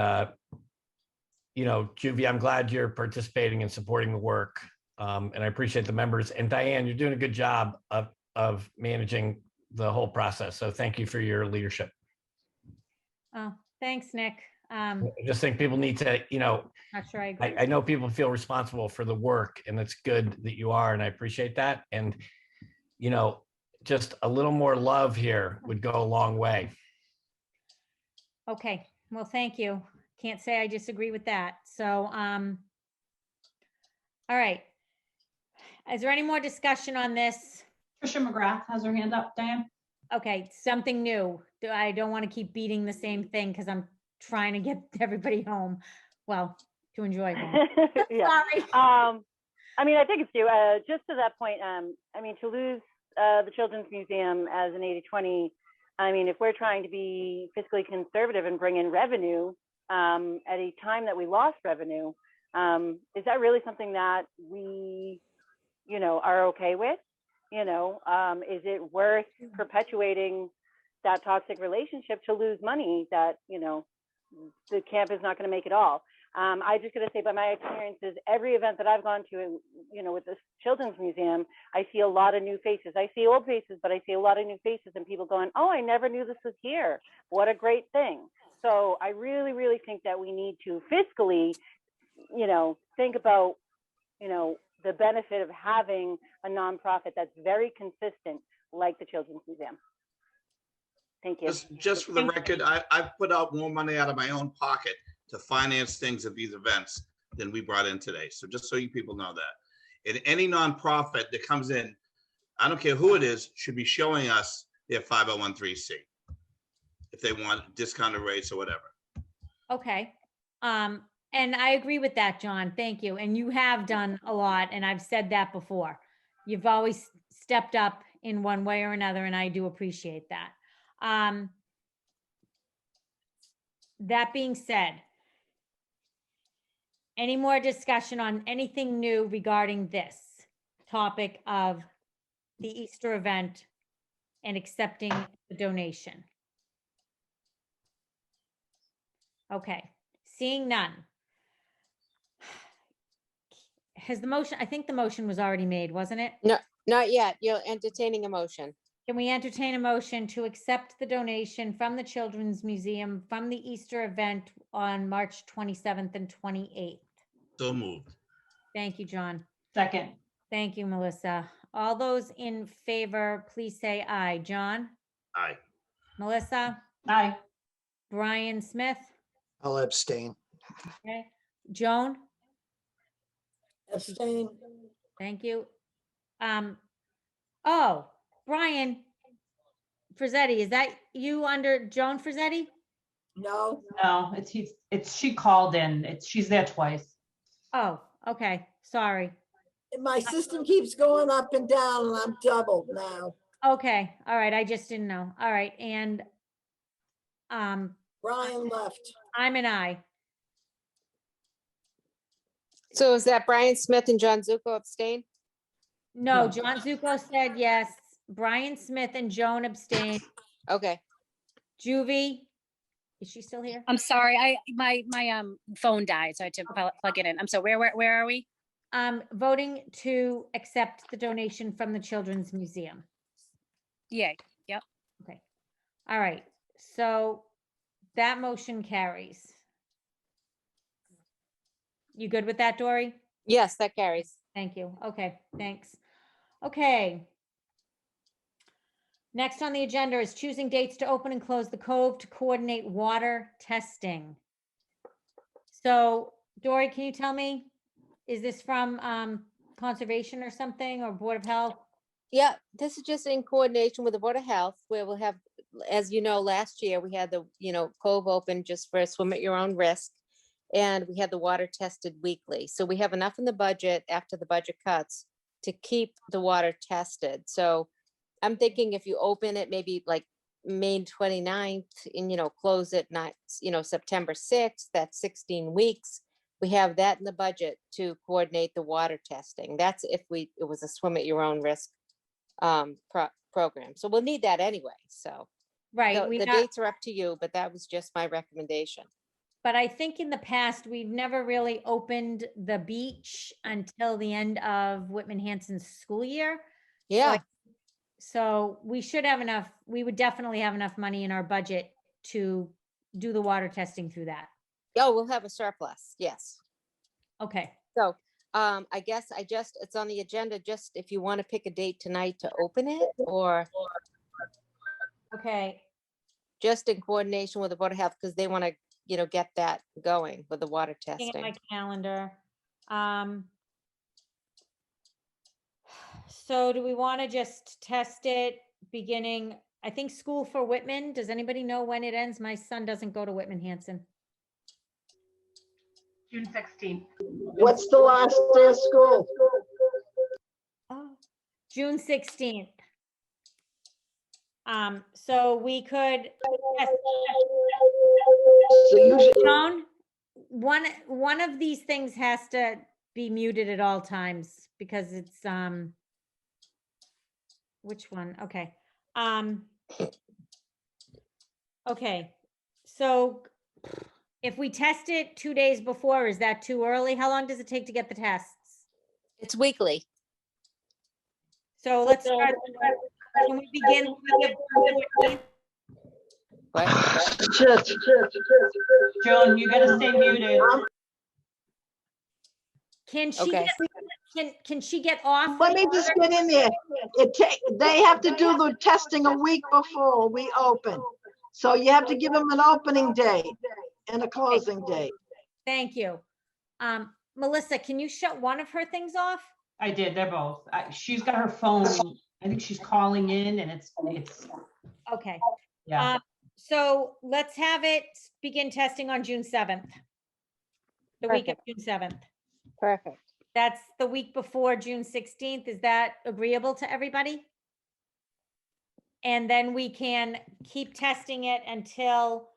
Juvie, I'm glad you're participating and supporting the work. And I appreciate the members. And Diane, you're doing a good job of managing the whole process. So thank you for your leadership. Oh, thanks, Nick. I just think people need to, Not sure I agree. I know people feel responsible for the work, and it's good that you are, and I appreciate that. And, just a little more love here would go a long way. Okay, well, thank you. Can't say I disagree with that. So, all right. Is there any more discussion on this? Trisha McGrath has her hand up, Diane. Okay, something new. I don't want to keep beating the same thing because I'm trying to get everybody home. Well, to enjoy home. Yeah. Sorry. I mean, I think it's due. Just to that point, to lose the Children's Museum as an 80/20, if we're trying to be fiscally conservative and bring in revenue at a time that we lost revenue, is that really something that we, are okay with? Is it worth perpetuating that toxic relationship to lose money that, the camp is not going to make it all? I just gotta say, by my experiences, every event that I've gone to, with the Children's Museum, I see a lot of new faces. I see old faces, but I see a lot of new faces and people going, oh, I never knew this was here. What a great thing. So I really, really think that we need to fiscally, think about, the benefit of having a nonprofit that's very consistent, like the Children's Museum. Thank you. Just for the record, I've put out more money out of my own pocket to finance things at these events than we brought in today. So just so you people know that. And any nonprofit that comes in, I don't care who it is, should be showing us their 501(c) if they want discounted rates or whatever. Okay. And I agree with that, John. Thank you. And you have done a lot, and I've said that before. You've always stepped up in one way or another, and I do appreciate that. That being said, any more discussion on anything new regarding this topic of the Easter event and accepting the donation? Okay, seeing none. Has the motion, I think the motion was already made, wasn't it? No, not yet. You're entertaining a motion. Can we entertain a motion to accept the donation from the Children's Museum from the Easter event on March 27th and 28th? So moved. Thank you, John. Second. Thank you, Melissa. All those in favor, please say aye. John? Aye. Melissa? Aye. Brian Smith? I'll abstain. Okay. Joan? Abstain. Thank you. Oh, Brian Frizzetti, is that you under Joan Frizzetti? No. No, she called in. She's there twice. Oh, okay. Sorry. My system keeps going up and down and I'm doubled now. Okay. All right. I just didn't know. All right. And Brian left. I'm an aye. So is that Brian Smith and John Zuko abstain? No, John Zuko said yes. Brian Smith and Joan abstained. Okay. Juvie, is she still here? I'm sorry, my phone died, so I had to plug it in. I'm sorry, where are we? Voting to accept the donation from the Children's Museum. Yay, yep. Okay. All right. So that motion carries. You good with that, Dory? Yes, that carries. Thank you. Okay, thanks. Okay. Next on the agenda is choosing dates to open and close the Cove to coordinate water testing. So Dory, can you tell me, is this from conservation or something, or Board of Health? Yeah, this is just in coordination with the Board of Health, where we'll have, as you know, last year we had the, Cove open just for swim at your own risk. And we had the water tested weekly. So we have enough in the budget after the budget cuts to keep the water tested. So I'm thinking if you open it maybe like May 29th and, close it not, September 6th, that's 16 weeks. We have that in the budget to coordinate the water testing. That's if it was a swim at your own risk program. So we'll need that anyway. So right, the dates are up to you, but that was just my recommendation. But I think in the past, we've never really opened the beach until the end of Whitman Hanson's school year. Yeah. So we should have enough, we would definitely have enough money in our budget to do the water testing through that. Oh, we'll have a surplus. Yes. Okay. So I guess it's on the agenda, just if you want to pick a date tonight to open it or. Okay. Just in coordination with the Board of Health, because they want to, get that going with the water Looking testing. at my calendar. So do we want to just test it beginning, I think school for Whitman, does anybody know when it ends? My son doesn't go to Whitman Hanson. June 16th. What's the last day of school? Oh, June 16th. So we could. So usually, Joan, one of these things has to be muted at all times because it's which one? Okay. Okay. So If we test it 2 days before, is that too early? How long does it take to get the tests? It's weekly. So let's start. Can we begin the week of June 14th? Joan, you gotta stay muted. Can she Okay. can she get off? Let me just get in there. They have to do the testing a week before we open. So you have to give them an opening date and a closing date. Thank you. Melissa, can you shut one of her things off? I did, they're both. She's got her phone, I think she's calling in and it's, Okay. yeah. So let's have it begin testing on June 7th. The week of June 7th. Perfect. That's the week before June 16th. Is that agreeable to everybody? And then we can keep testing it until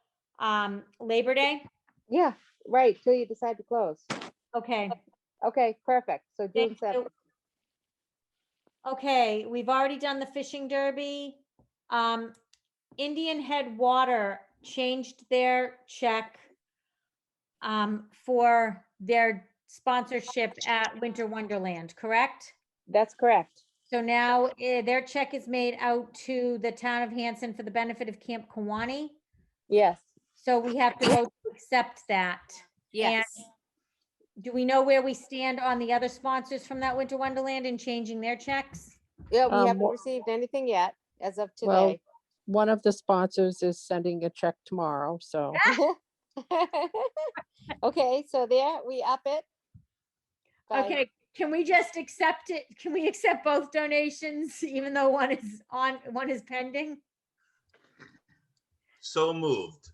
Labor Day? Yeah, right, till you decide to close. Okay. Okay, perfect. So June Thank you. 7th. Okay, we've already done the fishing derby. Indian Head Water changed their check for their sponsorship at Winter Wonderland, correct? That's correct. So now their check is made out to the town of Hanson for the benefit of Camp Kawani. Yes. So we have to vote to accept that. Yes. And do we know where we stand on the other sponsors from that Winter Wonderland and changing their checks? Yeah, we haven't wha- received anything yet as of Well, today. one of the sponsors is sending a check tomorrow, so. Okay, so there, we up it. by- Okay, can we just accept it? Can we accept both donations even though one is pending? So moved.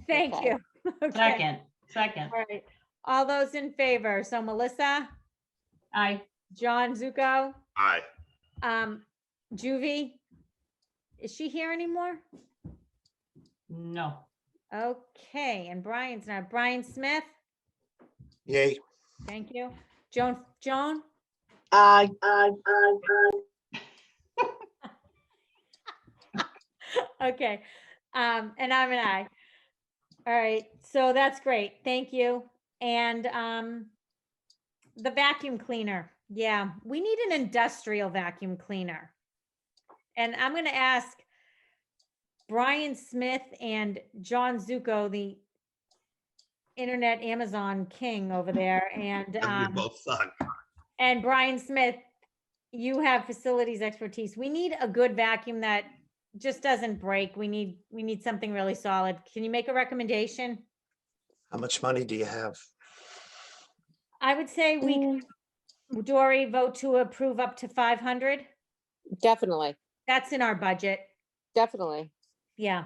Thank Okay. you. Okay. Second. All right. All those in favor. So Melissa, Aye. John Zuko, Aye. Juvie, is she here anymore? No. Okay, and Brian's not. Brian Smith, Yay. thank you. Joan? Aye. Okay, and I'm an aye. All right, so that's great. Thank you. And the vacuum cleaner. Yeah, we need an industrial vacuum cleaner. And I'm going to ask Brian Smith and John Zuko, the internet Amazon king over there, and We both suck. and Brian Smith, you have facilities expertise. We need a good vacuum that just doesn't break. We need something really solid. Can you make a recommendation? How much money do you have? I would say we, Dory, vote to approve up to 500. Definitely, That's in our budget. definitely. Yeah.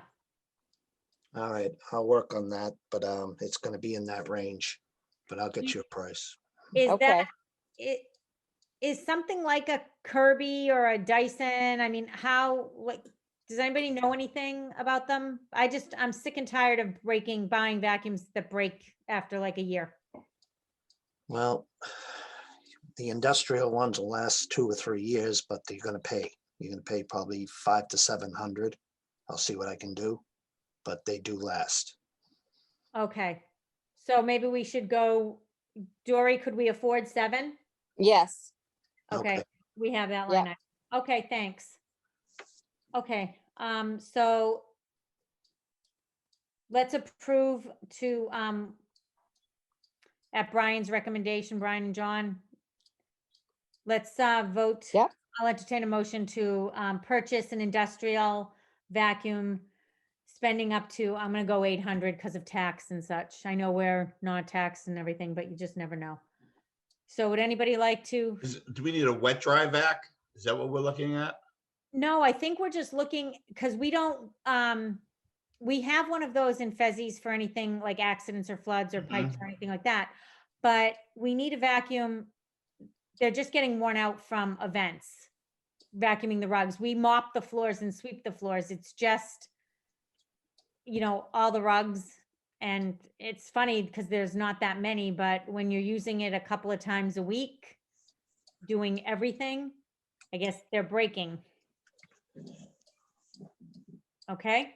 All right, I'll work on that, but it's gonna be in that range, but I'll get you a price. Is Okay. that it? Is something like a Kirby or a Dyson? I mean, what, does anybody know anything about them? I'm sick and tired of buying vacuums that break after like a year. Well, the industrial ones will last 2 or 3 years, but you're gonna pay probably 500 to 700. I'll see what I can do, but they do last. Okay. So maybe we should go, Dory, could we afford 7? Yes. Okay, Okay. we have that Yeah. line. Item. Okay, thanks. Okay, so let's approve to, at Brian's recommendation, Brian and John. Let's vote. Yep. I'll entertain a motion to purchase an industrial vacuum, spending up to, I'm gonna go 800 because of tax and such. I know we're not taxed and everything, but you just never know. So would anybody like to? Do we need a wet dry vac? Is that what we're looking at? No, I think we're just looking, because we don't, we have one of those in Fezzies for anything like accidents or floods or pipes or anything like that. But we need a vacuum. They're just getting worn out from events, vacuuming the rugs. We mop the floors and sweep the floors. It's just, all the rugs. And it's funny because there's not that many, but when you're using it a couple of times a week, doing everything, I guess they're breaking. Okay.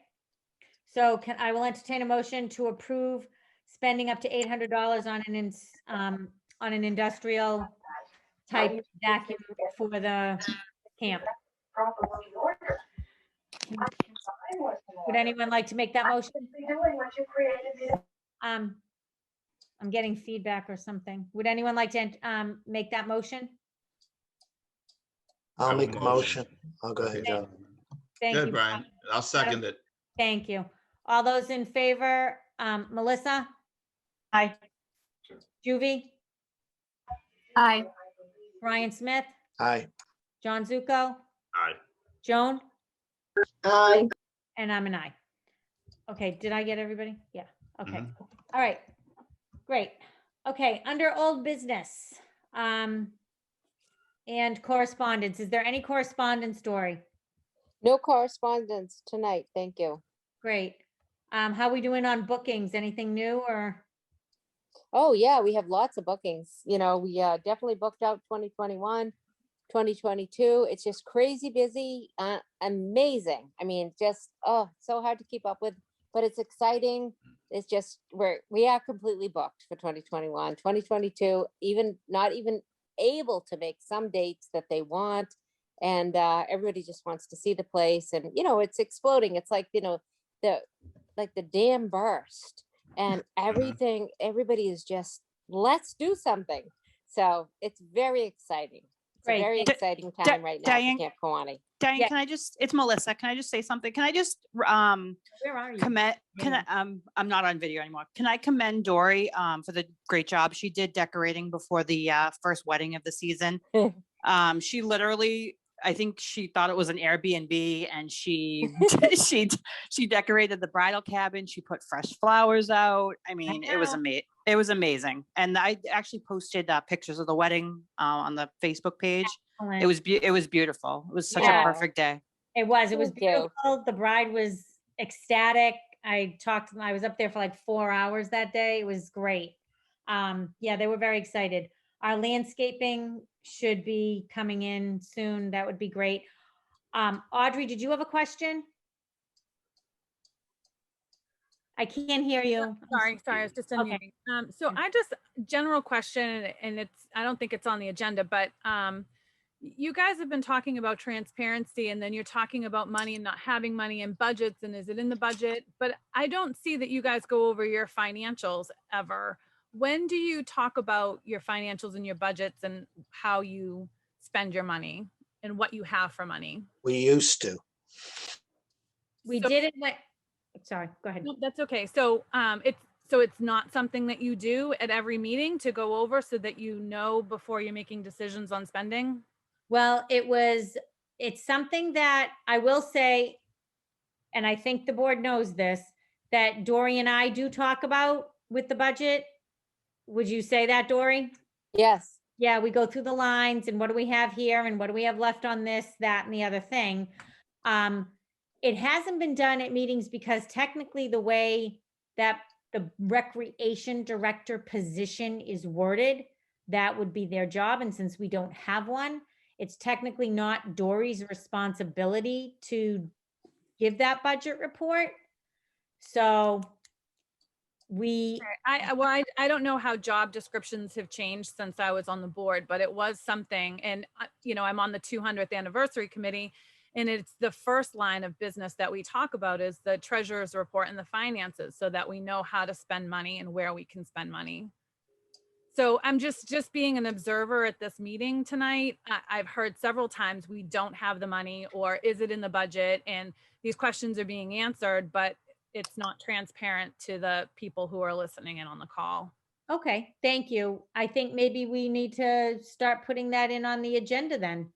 So I will entertain a motion to approve spending up to $800 on an industrial type vacuum for the camp. Would anyone like to make that motion? I'm getting feedback or something. Would anyone like to make that motion? I'll make a motion. I'll go ahead, Joe. Thank Good, you. Brian. I'll second it. Thank you. All those in favor, Melissa? Aye. Juvie? Aye. Brian Smith? Aye. John Zuko? Aye. Joan? Aye. And I'm an aye. Okay, did I get everybody? Yeah, okay. Mhm. All right, great. Okay, under old business, and correspondence, is there any correspondence, Dory? No correspondence tonight, thank you. Great. How we doing on bookings? Anything new or? Oh, yeah, we have lots of bookings. You know, we definitely booked out 2021, 2022. It's just crazy busy, amazing. I mean, just, oh, so hard to keep up with, but it's exciting. It's just, we are completely booked for 2021, 2022, even not even able to make some dates that they want. And everybody just wants to see the place, and, you know, it's exploding. It's like, you know, the dam burst. And everything, everybody is just, let's do something. So it's very exciting. It's Great. a very exciting time right now Diane, at Camp Kawani. Diane, Yeah. can I just, it's Melissa. Can I just say something? Can I just Where are you? commend, Yeah. I'm not on video anymore. Can I commend Dory for the great job she did decorating before the first wedding of the season? She literally, I think she thought it was an Airbnb, and she she decorated the bridal cabin. She put fresh flowers out. I mean, it was amazing. It was amazing. And I actually posted pictures of the wedding on the Facebook page. Excellent. It was beautiful. It was such Yeah. a perfect day. It was Thank you. beautiful. The bride was ecstatic. I was up there for like 4 hours that day. It was great. Yeah, they were very excited. Our landscaping should be coming in soon. That would be great. Audrey, did you have a question? I can't hear you. Sorry, I was just unmuting. So I just, general question, and I don't think it's on the agenda, but you guys have been talking about transparency, and then you're talking about money and not having money and budgets, and is it in the budget? But I don't see that you guys go over your financials ever. When do you talk about your financials and your budgets and how you spend your money and what you have for money? We used to. We did it. Sorry, go ahead. No, that's okay. So it's not something that you do at every meeting to go over so that you know before you're making decisions on spending? Well, it's something that I will say, and I think the board knows this, that Dory and I do talk about with the budget. Would you say that, Dory? Yes. Yeah, we go through the lines and what do we have here and what do we have left on this, that, and the other thing. It hasn't been done at meetings because technically the way that the recreation director position is worded, that would be their job. And since we don't have one, it's technically not Dory's responsibility to give that budget report. So I don't know how job descriptions have changed since I was on the board, but it was something. And, you know, I'm on the 200th anniversary committee, and it's the first line of business that we talk about is the treasurer's report and the finances, so that we know how to spend money and where we can spend money. So I'm just being an observer at this meeting tonight. I've heard several times we don't have the money, or is it in the budget? And these questions are being answered, but it's not transparent to the people who are listening in on the call. Okay, thank you. I think maybe we need to start putting that in on the agenda then.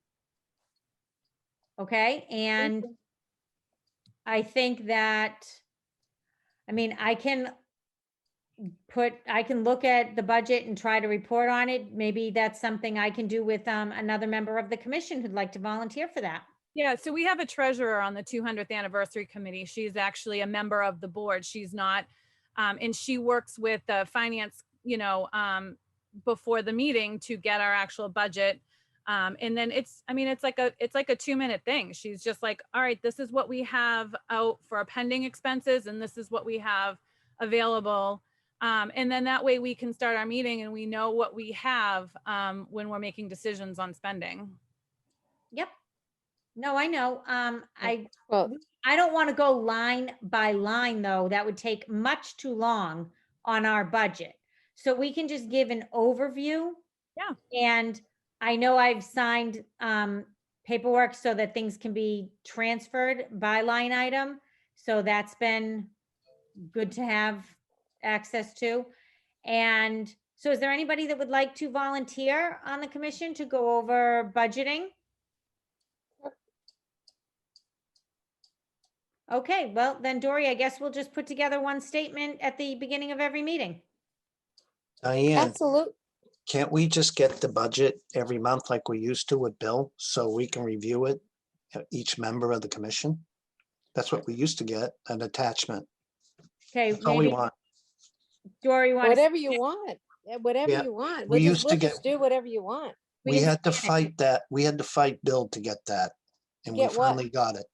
Okay, and I think that, I mean, I can look at the budget and try to report on it. Maybe that's something I can do with another member of the commission who'd like to volunteer for that. Yeah, so we have a treasurer on the 200th anniversary committee. She's actually a member of the board. She's not, and she works with the finance, you know, before the meeting to get our actual budget. And then it's like a 2-minute thing. She's just like, all right, this is what we have out for our pending expenses, and this is what we have available And then that way we can start our meeting and we know what we have when we're making decisions on spending. Yep. No, I know. Well, I don't want to go line by line though. That would take much too long on our budget. So we can just give an overview. Yeah. And I know I've signed paperwork so that things can be transferred by line item. So that's been good to have access to. And so is there anybody that would like to volunteer on the commission to go over budgeting? Okay, well then Dory, I guess we'll just put together one statement at the beginning of every meeting. Diane, absolutely. can't we just get the budget every month like we used to with Bill, so we can review it, each member of the commission? That's what we used to get, an attachment. Okay, That's all we maybe want. Dory, you want Whatever you want, whatever Yeah, you want. we used to We'll get- just do whatever you want. We had to fight that. We had to fight Bill to get that. And we Get what? finally got it.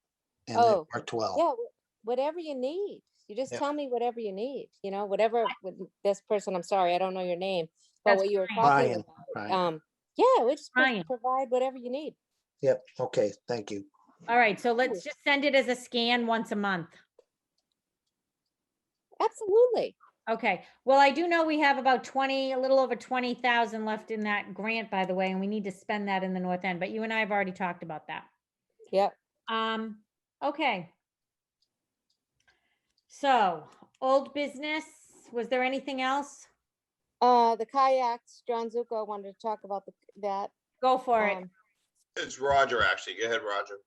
And it Oh, worked well. yeah, whatever you need. You just Yeah. tell me whatever you need, you know, whatever with this person, I'm sorry, I don't know your name, but That's what you were Brian. talking Brian. about. Yeah, we just Brian. provide whatever you need. Yep, okay, thank you. All right, so let's just send it as a scan once a month. Absolutely. Okay, well, I do know we have about a little over 20,000 left in that grant, by the way, and we need to spend that in the north end, but you and I have already talked about that. Yep. Okay. So, old business, was there anything else? The kayaks, John Zuko wanted to talk about that. Go for it. It's Roger, actually. Go ahead, Roger.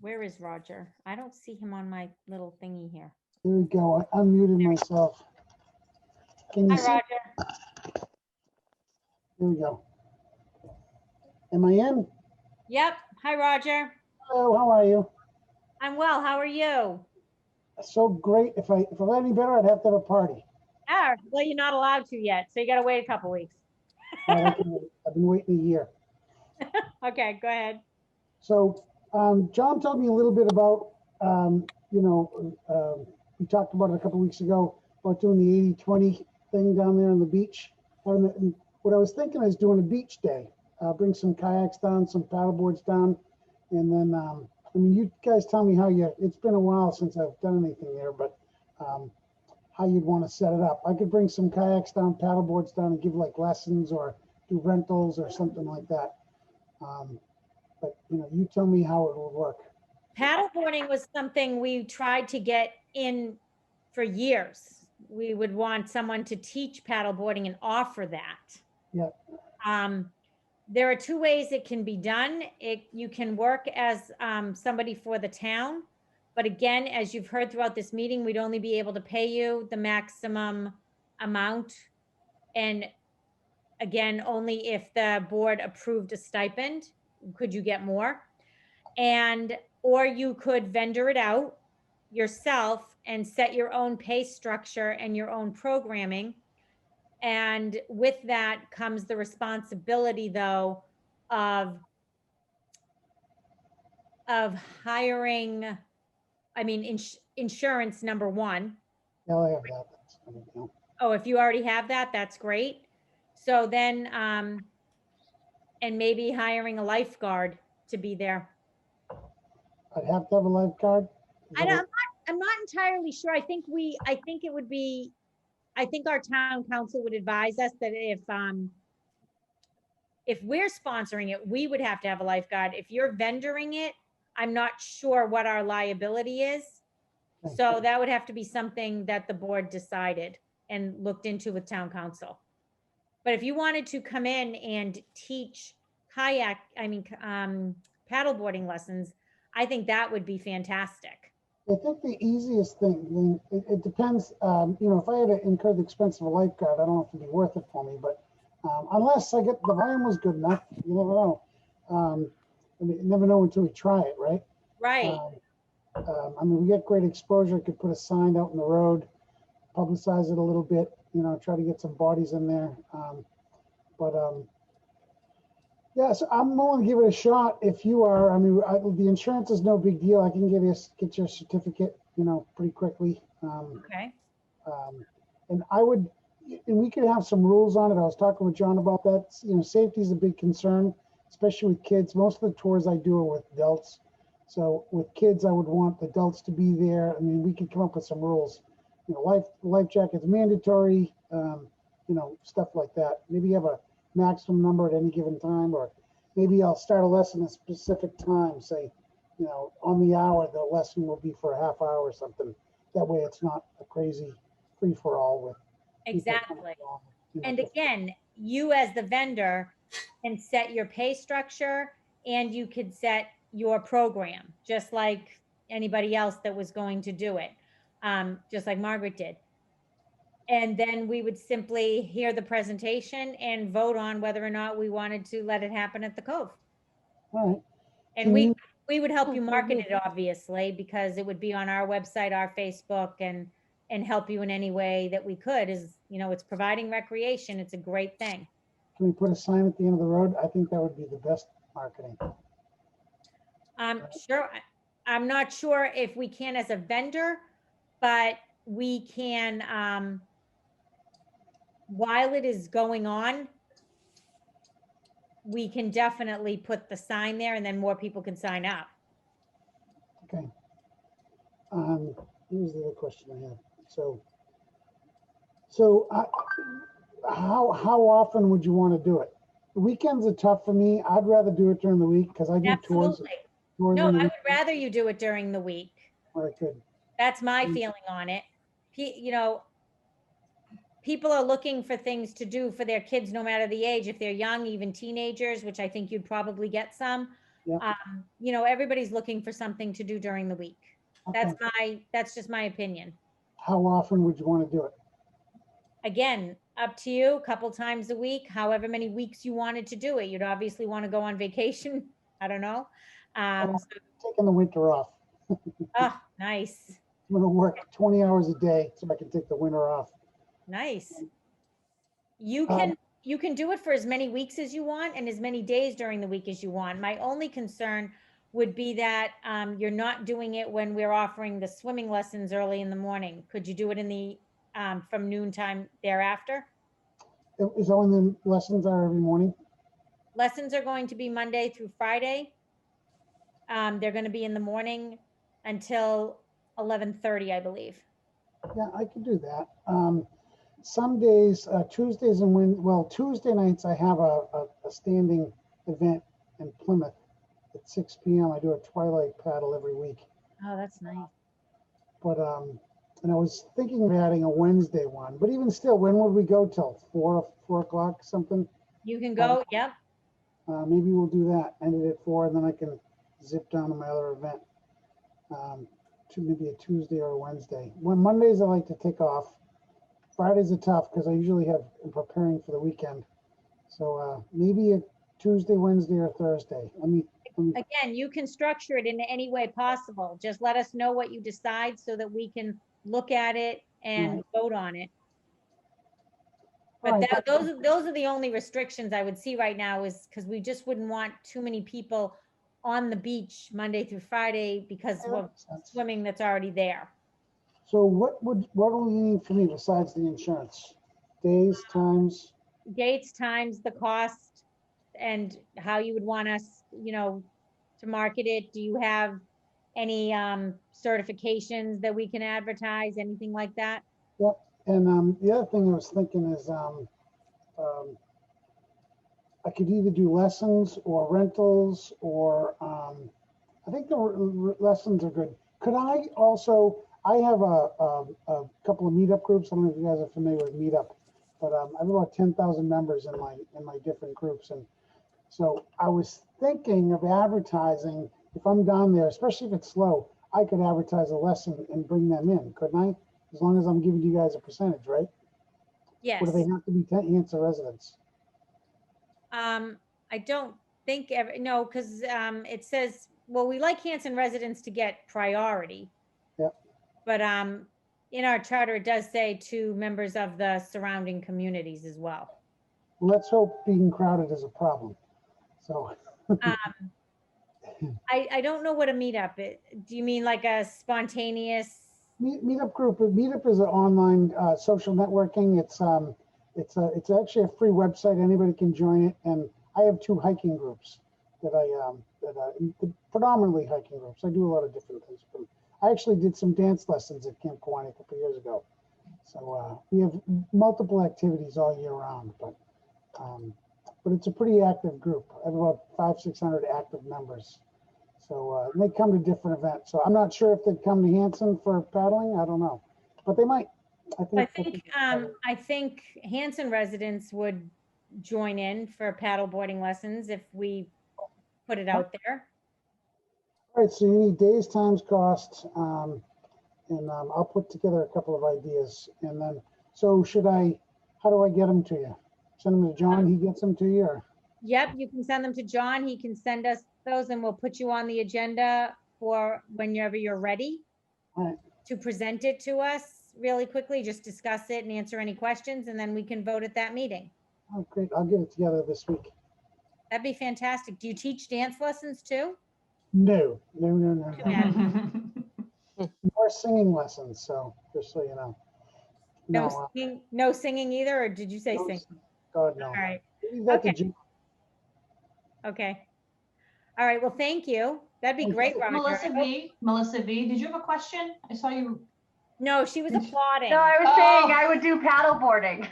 Where is Roger? I don't see him on my little thingy here. Here we go. I unmuted myself. Can you Hi, see? Roger. Here we go. Am I in? Yep. Hi, Roger. Hello, how are you? I'm well. How are you? So great. If I let any better, I'd have to have a party. Ah, well, you're not allowed to yet, so you got to wait a couple weeks. All right, I can wait. I've been waiting a year. Okay, go ahead. So John told me a little bit about, we talked about it a couple weeks ago about doing the 80-20 thing down there on the beach. And what I was thinking is doing a beach day. Bring some kayaks down, some paddle boards down, and then, you guys tell me it's been a while since I've done anything there, but how you'd want to set it up. I could bring some kayaks down, paddle boards down, and give like lessons or do rentals or something like that. But you tell me how it will work. Paddleboarding was something we tried to get in for years. We would want someone to teach paddleboarding and offer that. Yeah. There are two ways it can be done. You can work as somebody for the town, but again, as you've heard throughout this meeting, we'd only be able to pay you the maximum amount. And again, only if the board approved a stipend could you get more. Or you could vendor it out yourself and set your own pay structure and your own programming. And with that comes the responsibility, though, of hiring, insurance, number one. Yeah, I have that. That's no big deal. Oh, if you already have that, that's great. So then, and maybe hiring a lifeguard to be there. I'd have to have a lifeguard. I'm not entirely sure. I think our town council would advise us that if we're sponsoring it, we would have to have a lifeguard. If you're vendoring it, I'm not sure what our liability is. So that would have to be something that the board decided and looked into with town council. But if you wanted to come in and teach paddleboarding lessons, I think that would be fantastic. I think the easiest thing, it depends, if I had to incur the expense of a lifeguard, I don't know if it'd be worth it for me, but unless I get, the volume was good enough, you never know. You never know until we try it, right? Right. We get great exposure, could put a sign out in the road, publicize it a little bit, try to get some bodies in there. Yeah, so I'm willing to give it a shot if you are. The insurance is no big deal. I can get your certificate, pretty quickly. Okay. And and we could have some rules on it. I was talking with John about that. Safety is a big concern, especially with kids. Most of the tours I do are with adults. So with kids, I would want the adults to be there. I mean, we could come up with some rules. Life jackets mandatory, stuff like that. Maybe you have a maximum number at any given time, or maybe I'll start a lesson at a specific time, say, on the hour, the lesson will be for a half hour or something. That way it's not a crazy free for all with. Exactly. And again, you as the vendor can set your pay structure and you could set your program, just like anybody else that was going to do it, just like Margaret did. And then we would simply hear the presentation and vote on whether or not we wanted to let it happen at the Cove. All right. And we would help you market it, obviously, because it would be on our website, our Facebook, and help you in any way that we could. It's providing recreation. It's a great thing. Can we put a sign at the end of the road? I think that would be the best marketing. Sure. I'm not sure if we can as a vendor, but we can, while it is going on, we can definitely put the sign there and then more people can sign up. Okay. Here's the other question I have. How often would you want to do it? The weekends are tough for me. I'd rather do it during the week because I do tours. No, I would rather you do it during the week. All right, good. That's my feeling on it. People are looking for things to do for their kids, no matter the age. If they're young, even teenagers, which I think you'd probably get some. Yeah. Everybody's looking for something to do during the week. Okay. That's just my opinion. How often would you want to do it? Again, up to you, a couple times a week, however many weeks you wanted to do it. You'd obviously want to go on vacation. I don't know. Taking the winter off. Oh, nice. I'm going to work 20 hours a day so I can take the winter off. Nice. You can do it for as many weeks as you want and as many days during the week as you want. My only concern would be that you're not doing it when we're offering the swimming lessons early in the morning. Could you do it in the from noontime thereafter? Is that when the lessons are every morning? Lessons are going to be Monday through Friday. They're going to be in the morning until 11:30, I believe. Yeah, I could do that. Some days, Tuesdays and Tuesday nights, I have a standing event in Plymouth at 6 p.m. I do a twilight paddle every week. Oh, that's nice. But, and I was thinking of adding a Wednesday one, but even still, when would we go till 4 o'clock something? You can go, yep. Maybe we'll do that. End it at 4, and then I can zip down to my other event. To maybe a Tuesday or a Wednesday. When Mondays I like to take off. Fridays are tough because I usually I'm preparing for the weekend. So maybe a Tuesday, Wednesday, or Thursday. Again, you can structure it in any way possible. Just let us know what you decide so that we can look at it and vote on it. But those are the only restrictions I would see right now, is because we just wouldn't want too many people on the beach Monday through Friday because of swimming that's already there. So what will you need from me besides the insurance? Days, times? Dates, times, the cost, and how you would want us, to market it. Do you have any certifications that we can advertise, anything like that? Yep. And the other thing I was thinking is I could either do lessons or rentals, or I think the lessons are good. Could I also, I have a couple of meetup groups. I don't know if you guys are familiar with Meetup, but I have about 10,000 members in my different groups. And so I was thinking of advertising, if I'm down there, especially if it's slow, I could advertise a lesson and bring them in, couldn't I? As long as I'm giving you guys a percentage, right? Yes. Or do they have to be Hanson residents? I don't think no, because it says, well, we like Hanson residents to get priority. Yep. But in our charter, it does say to members of the surrounding communities as well. Let's hope being crowded is a problem. So. I don't know what a meetup is. Do you mean like a spontaneous? Meetup group, Meetup is an online social networking. It's actually a free website. Anybody can join it. And I have 2 hiking groups predominantly hiking groups. I do a lot of different things. But I actually did some dance lessons at Camp Kawani a couple years ago. So we have multiple activities all year round, but it's a pretty active group. I have about 500-600 active members. So they come to different events. So I'm not sure if they'd come to Hanson for paddling. I don't know, but they might. I think Hanson residents would join in for paddle boarding lessons if we put it out there. All right, so you need days, times, costs, and I'll put together a couple of ideas. And then, so how do I get them to you? Send them to John, he gets them to you, or? Yep, you can send them to John. He can send us those and we'll put you on the agenda for whenever you're ready All right. to present it to us really quickly. Just discuss it and answer any questions, and then we can vote at that meeting. Oh, great. I'll get it together this week. That'd be fantastic. Do you teach dance lessons too? No. Too bad. More singing lessons, so just so you know. No singing either, or did you say No singing? God, no. All right. Leave that to Okay. Jim. Okay. All right. Well, thank you. That'd be great, Roger. Melissa V, did you have a question? I saw you. No, she was applauding. No, I was saying I would do paddle boarding.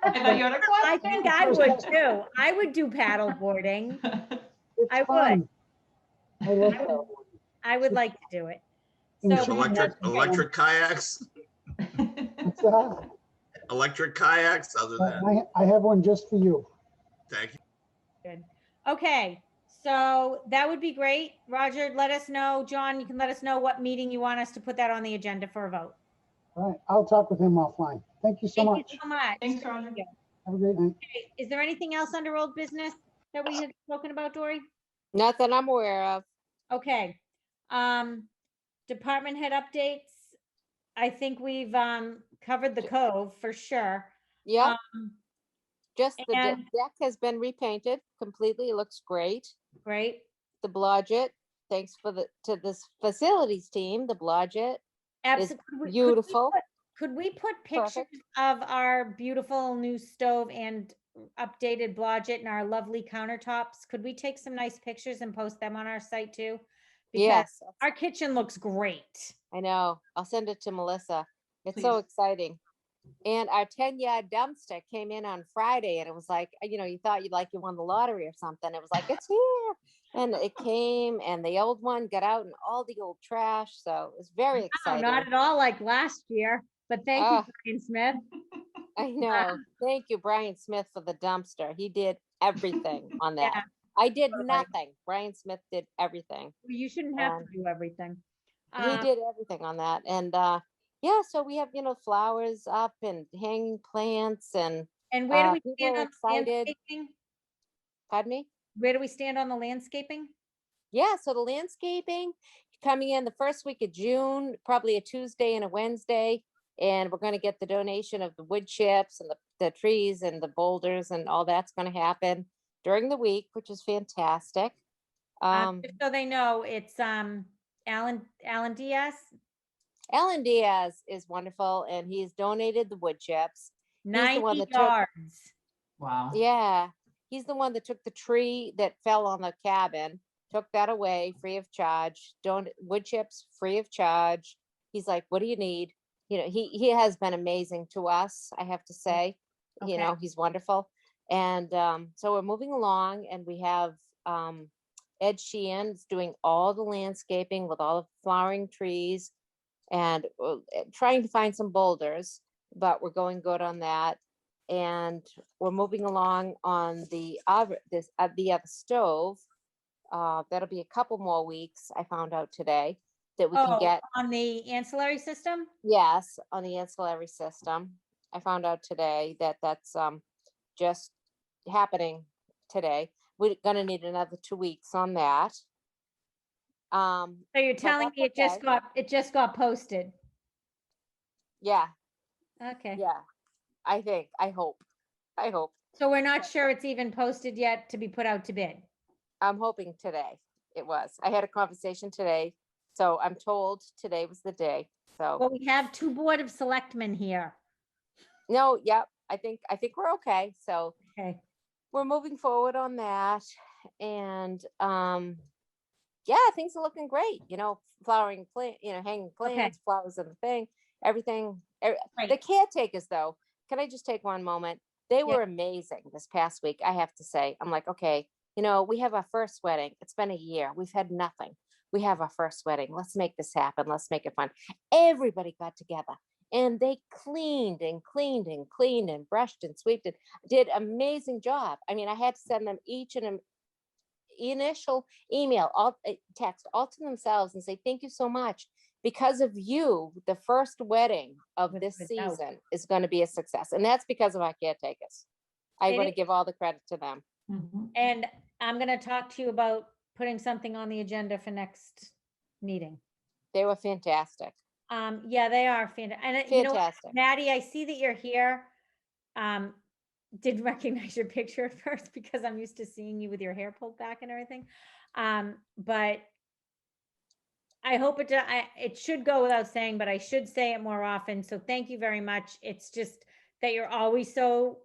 I thought you had a question. I think I would too. I would do paddle boarding. I would. I love paddle boarding. I would like to do it. You have So electric kayaks, What's that? electric kayaks, other than, I have one just for you. thank you. good. Okay. So that would be great. Roger, let us know. John, you can let us know what meeting you want us to put that on the agenda for a vote. All right, I'll talk with him offline. Thank you so Thank much. you so much. Thanks, Roger. Have a great night. Okay, is there anything else under old business that we had spoken about, Dory? Nothing I'm aware of. Okay. Department head updates. I think we've covered the cove for sure. Yeah. Just the and- deck has been repainted completely. It looks great. Great. The Blodgett, thanks to this facilities team, the Blodgett is Absolutely. beautiful. Could we put pictures Perfect. of our beautiful new stove and updated Blodgett and our lovely countertops? Could we take some nice pictures and post them on our site too? Because Yes, our kitchen looks great. I know. I'll send it to Melissa. It's so exciting. And our 10-yard dumpster came in on Friday, and it was like, you thought you won the lottery or something. It was like, it's here. And it came, and the old one got out and all the old trash. So it was very No, exciting. not at all like last year, but thank you, Brian Smith. I know. Thank you, Brian Smith, for the dumpster. He did everything on that. I did nothing. Brian Smith did everything. You shouldn't have to do everything. He did everything on that. And yeah, so we have, flowers up and hanging plants and where do we people stand are on excited. landscaping? Pardon me? Where do we stand on the landscaping? Yeah, so the landscaping coming in the first week of June, probably a Tuesday and a Wednesday. And we're going to get the donation of the wood chips and the trees and the boulders, and all that's going to happen during the week, which is fantastic. Just so they know, it's Alan Diaz. Alan Diaz is wonderful, and he's donated the wood chips. He's the 90 one that yards. Wow. Yeah, he's the one that took the tree that fell on the cabin, took that away free of charge. Wood chips free of charge. He's like, what do you need? He has been amazing to us, I have to say. Okay. He's wonderful. And so we're moving along, and we have Ed Sheehan is doing all the landscaping with all the flowering trees, and trying to find some boulders, but we're going good on that. And we're moving along on the other stove. That'll be a couple more weeks, I found out today, that we can get on the ancillary system. Yes, on the ancillary system. I found out today that that's just happening today. We're gonna need another 2 weeks on that. So you're telling me it just got posted. Yeah. Okay. Yeah. I hope. So we're not sure it's even posted yet to be put out to bid. I'm hoping today it was. I had a conversation today, so I'm told today was the day. So, Well, we have 2 Board of Selectmen here. no, yep, I think we're okay. So Okay. we're moving forward on that. And yeah, things are looking great, flowering plant, hanging plants, flowers in the thing, everything. The caretakers though, can I just take one moment? They were amazing this past week, I have to say. I'm like, okay, we have our first wedding. It's been a year. We've had nothing. We have our first wedding. Let's make this happen. Let's make it fun. Everybody got together and they cleaned and cleaned and cleaned and brushed and swept and did amazing job. I mean, I had to send them each an initial email, text, all to themselves and say, thank you so much. Because of you, the first wedding of this season is going to be a success. And that's because of our caretakers. I want to give all the credit to them. And I'm going to talk to you about putting something on the agenda for next meeting. They were fantastic. Yeah, they are fantastic. And you know what, Maddie, I see that you're here. Didn't recognize your picture at first because I'm used to seeing you with your hair pulled back and everything. But I hope it should go without saying, but I should say it more often. So thank you very much. It's just that you're always so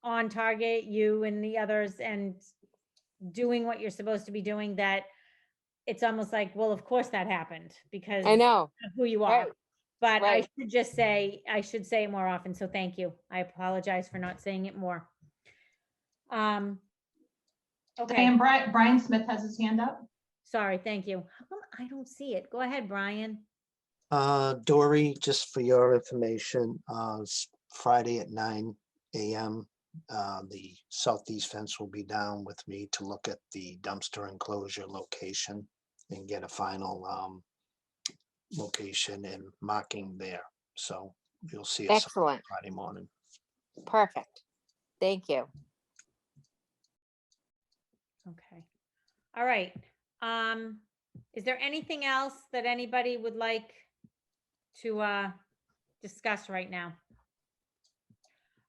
on target, you and the others, and doing what you're supposed to be doing, that it's almost like, well, of course that happened because I know of who you are. Right. But Right. I should say it more often. So thank you. I apologize for not saying it more. Okay. And Brian Smith has his hand up. Sorry. Thank you. How come I don't see it? Go ahead, Brian. Dory, just for your information, it's Friday at 9 a.m. The southeast fence will be down with me to look at the dumpster enclosure location and get a final location and marking there. So you'll see us Excellent. Friday morning. Perfect. Thank you. Okay. All right. Is there anything else that anybody would like to discuss right now?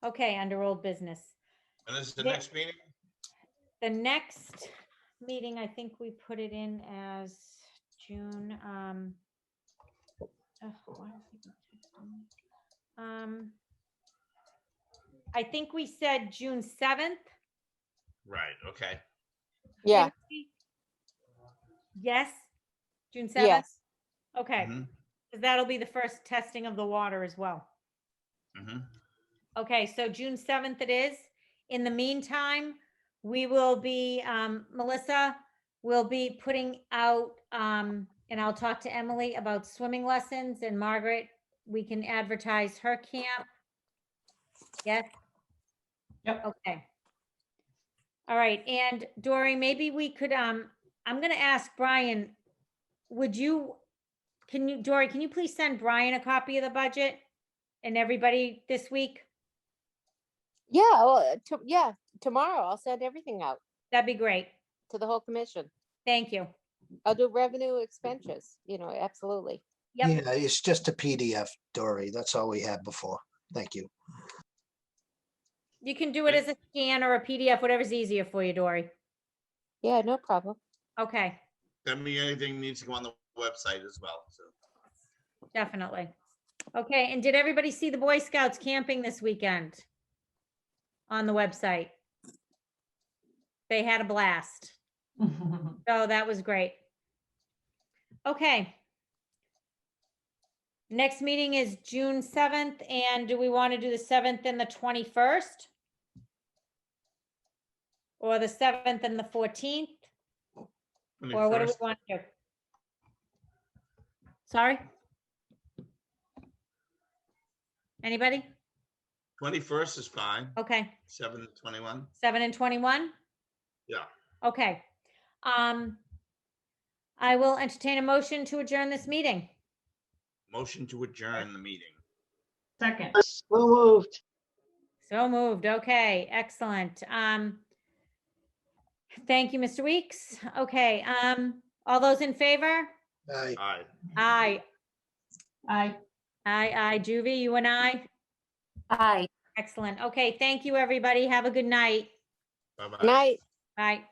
Okay, under old business. And this is the next meeting? The next meeting, I think we put it in as June. I think we said June 7th. Right, okay. Yeah. Yes, June 7th? Yes. Okay, because that'll be the first testing of the water as well. Okay, so June 7th it is. In the meantime, we will be, Melissa will be putting out, and I'll talk to Emily about swimming lessons, and Margaret, we can advertise her camp. Yes? Yep. Okay. All right, and Dory, maybe we could, I'm gonna ask Brian, Dory, can you please send Brian a copy of the budget and everybody this week? Yeah. Well, tomorrow I'll send everything out That'd be great. to the whole commission. Thank you. I'll do revenue expenses, absolutely. Yep. Yeah, it's just a PDF, Dory. That's all we had before. Thank you. You can do it as a scan or a PDF, whatever's easier for you, Dory. Yeah, no problem. Okay, Send me anything needs to go on the website as well, so. definitely. Okay, and did everybody see the Boy Scouts camping this weekend on the website? They had a blast. So that was great. Okay. Next meeting is June 7th, and do we want to do the 7th and the 21st? Or the 7th and the 14th? Or what do we want to do? Sorry? Anybody? 21st is fine. Okay, 7 to 21. 7 and 21? Yeah. Okay. I will entertain a motion to adjourn this meeting. Motion to adjourn the meeting. Second. So moved. So moved. Okay, excellent. Thank you, Mr. Weeks. Okay, all those in favor? Aye. Aye. Aye. Aye. Aye, Juvie, you and I? Aye. Excellent. Okay, thank you, everybody. Have a good night. Bye-bye. Night. Bye.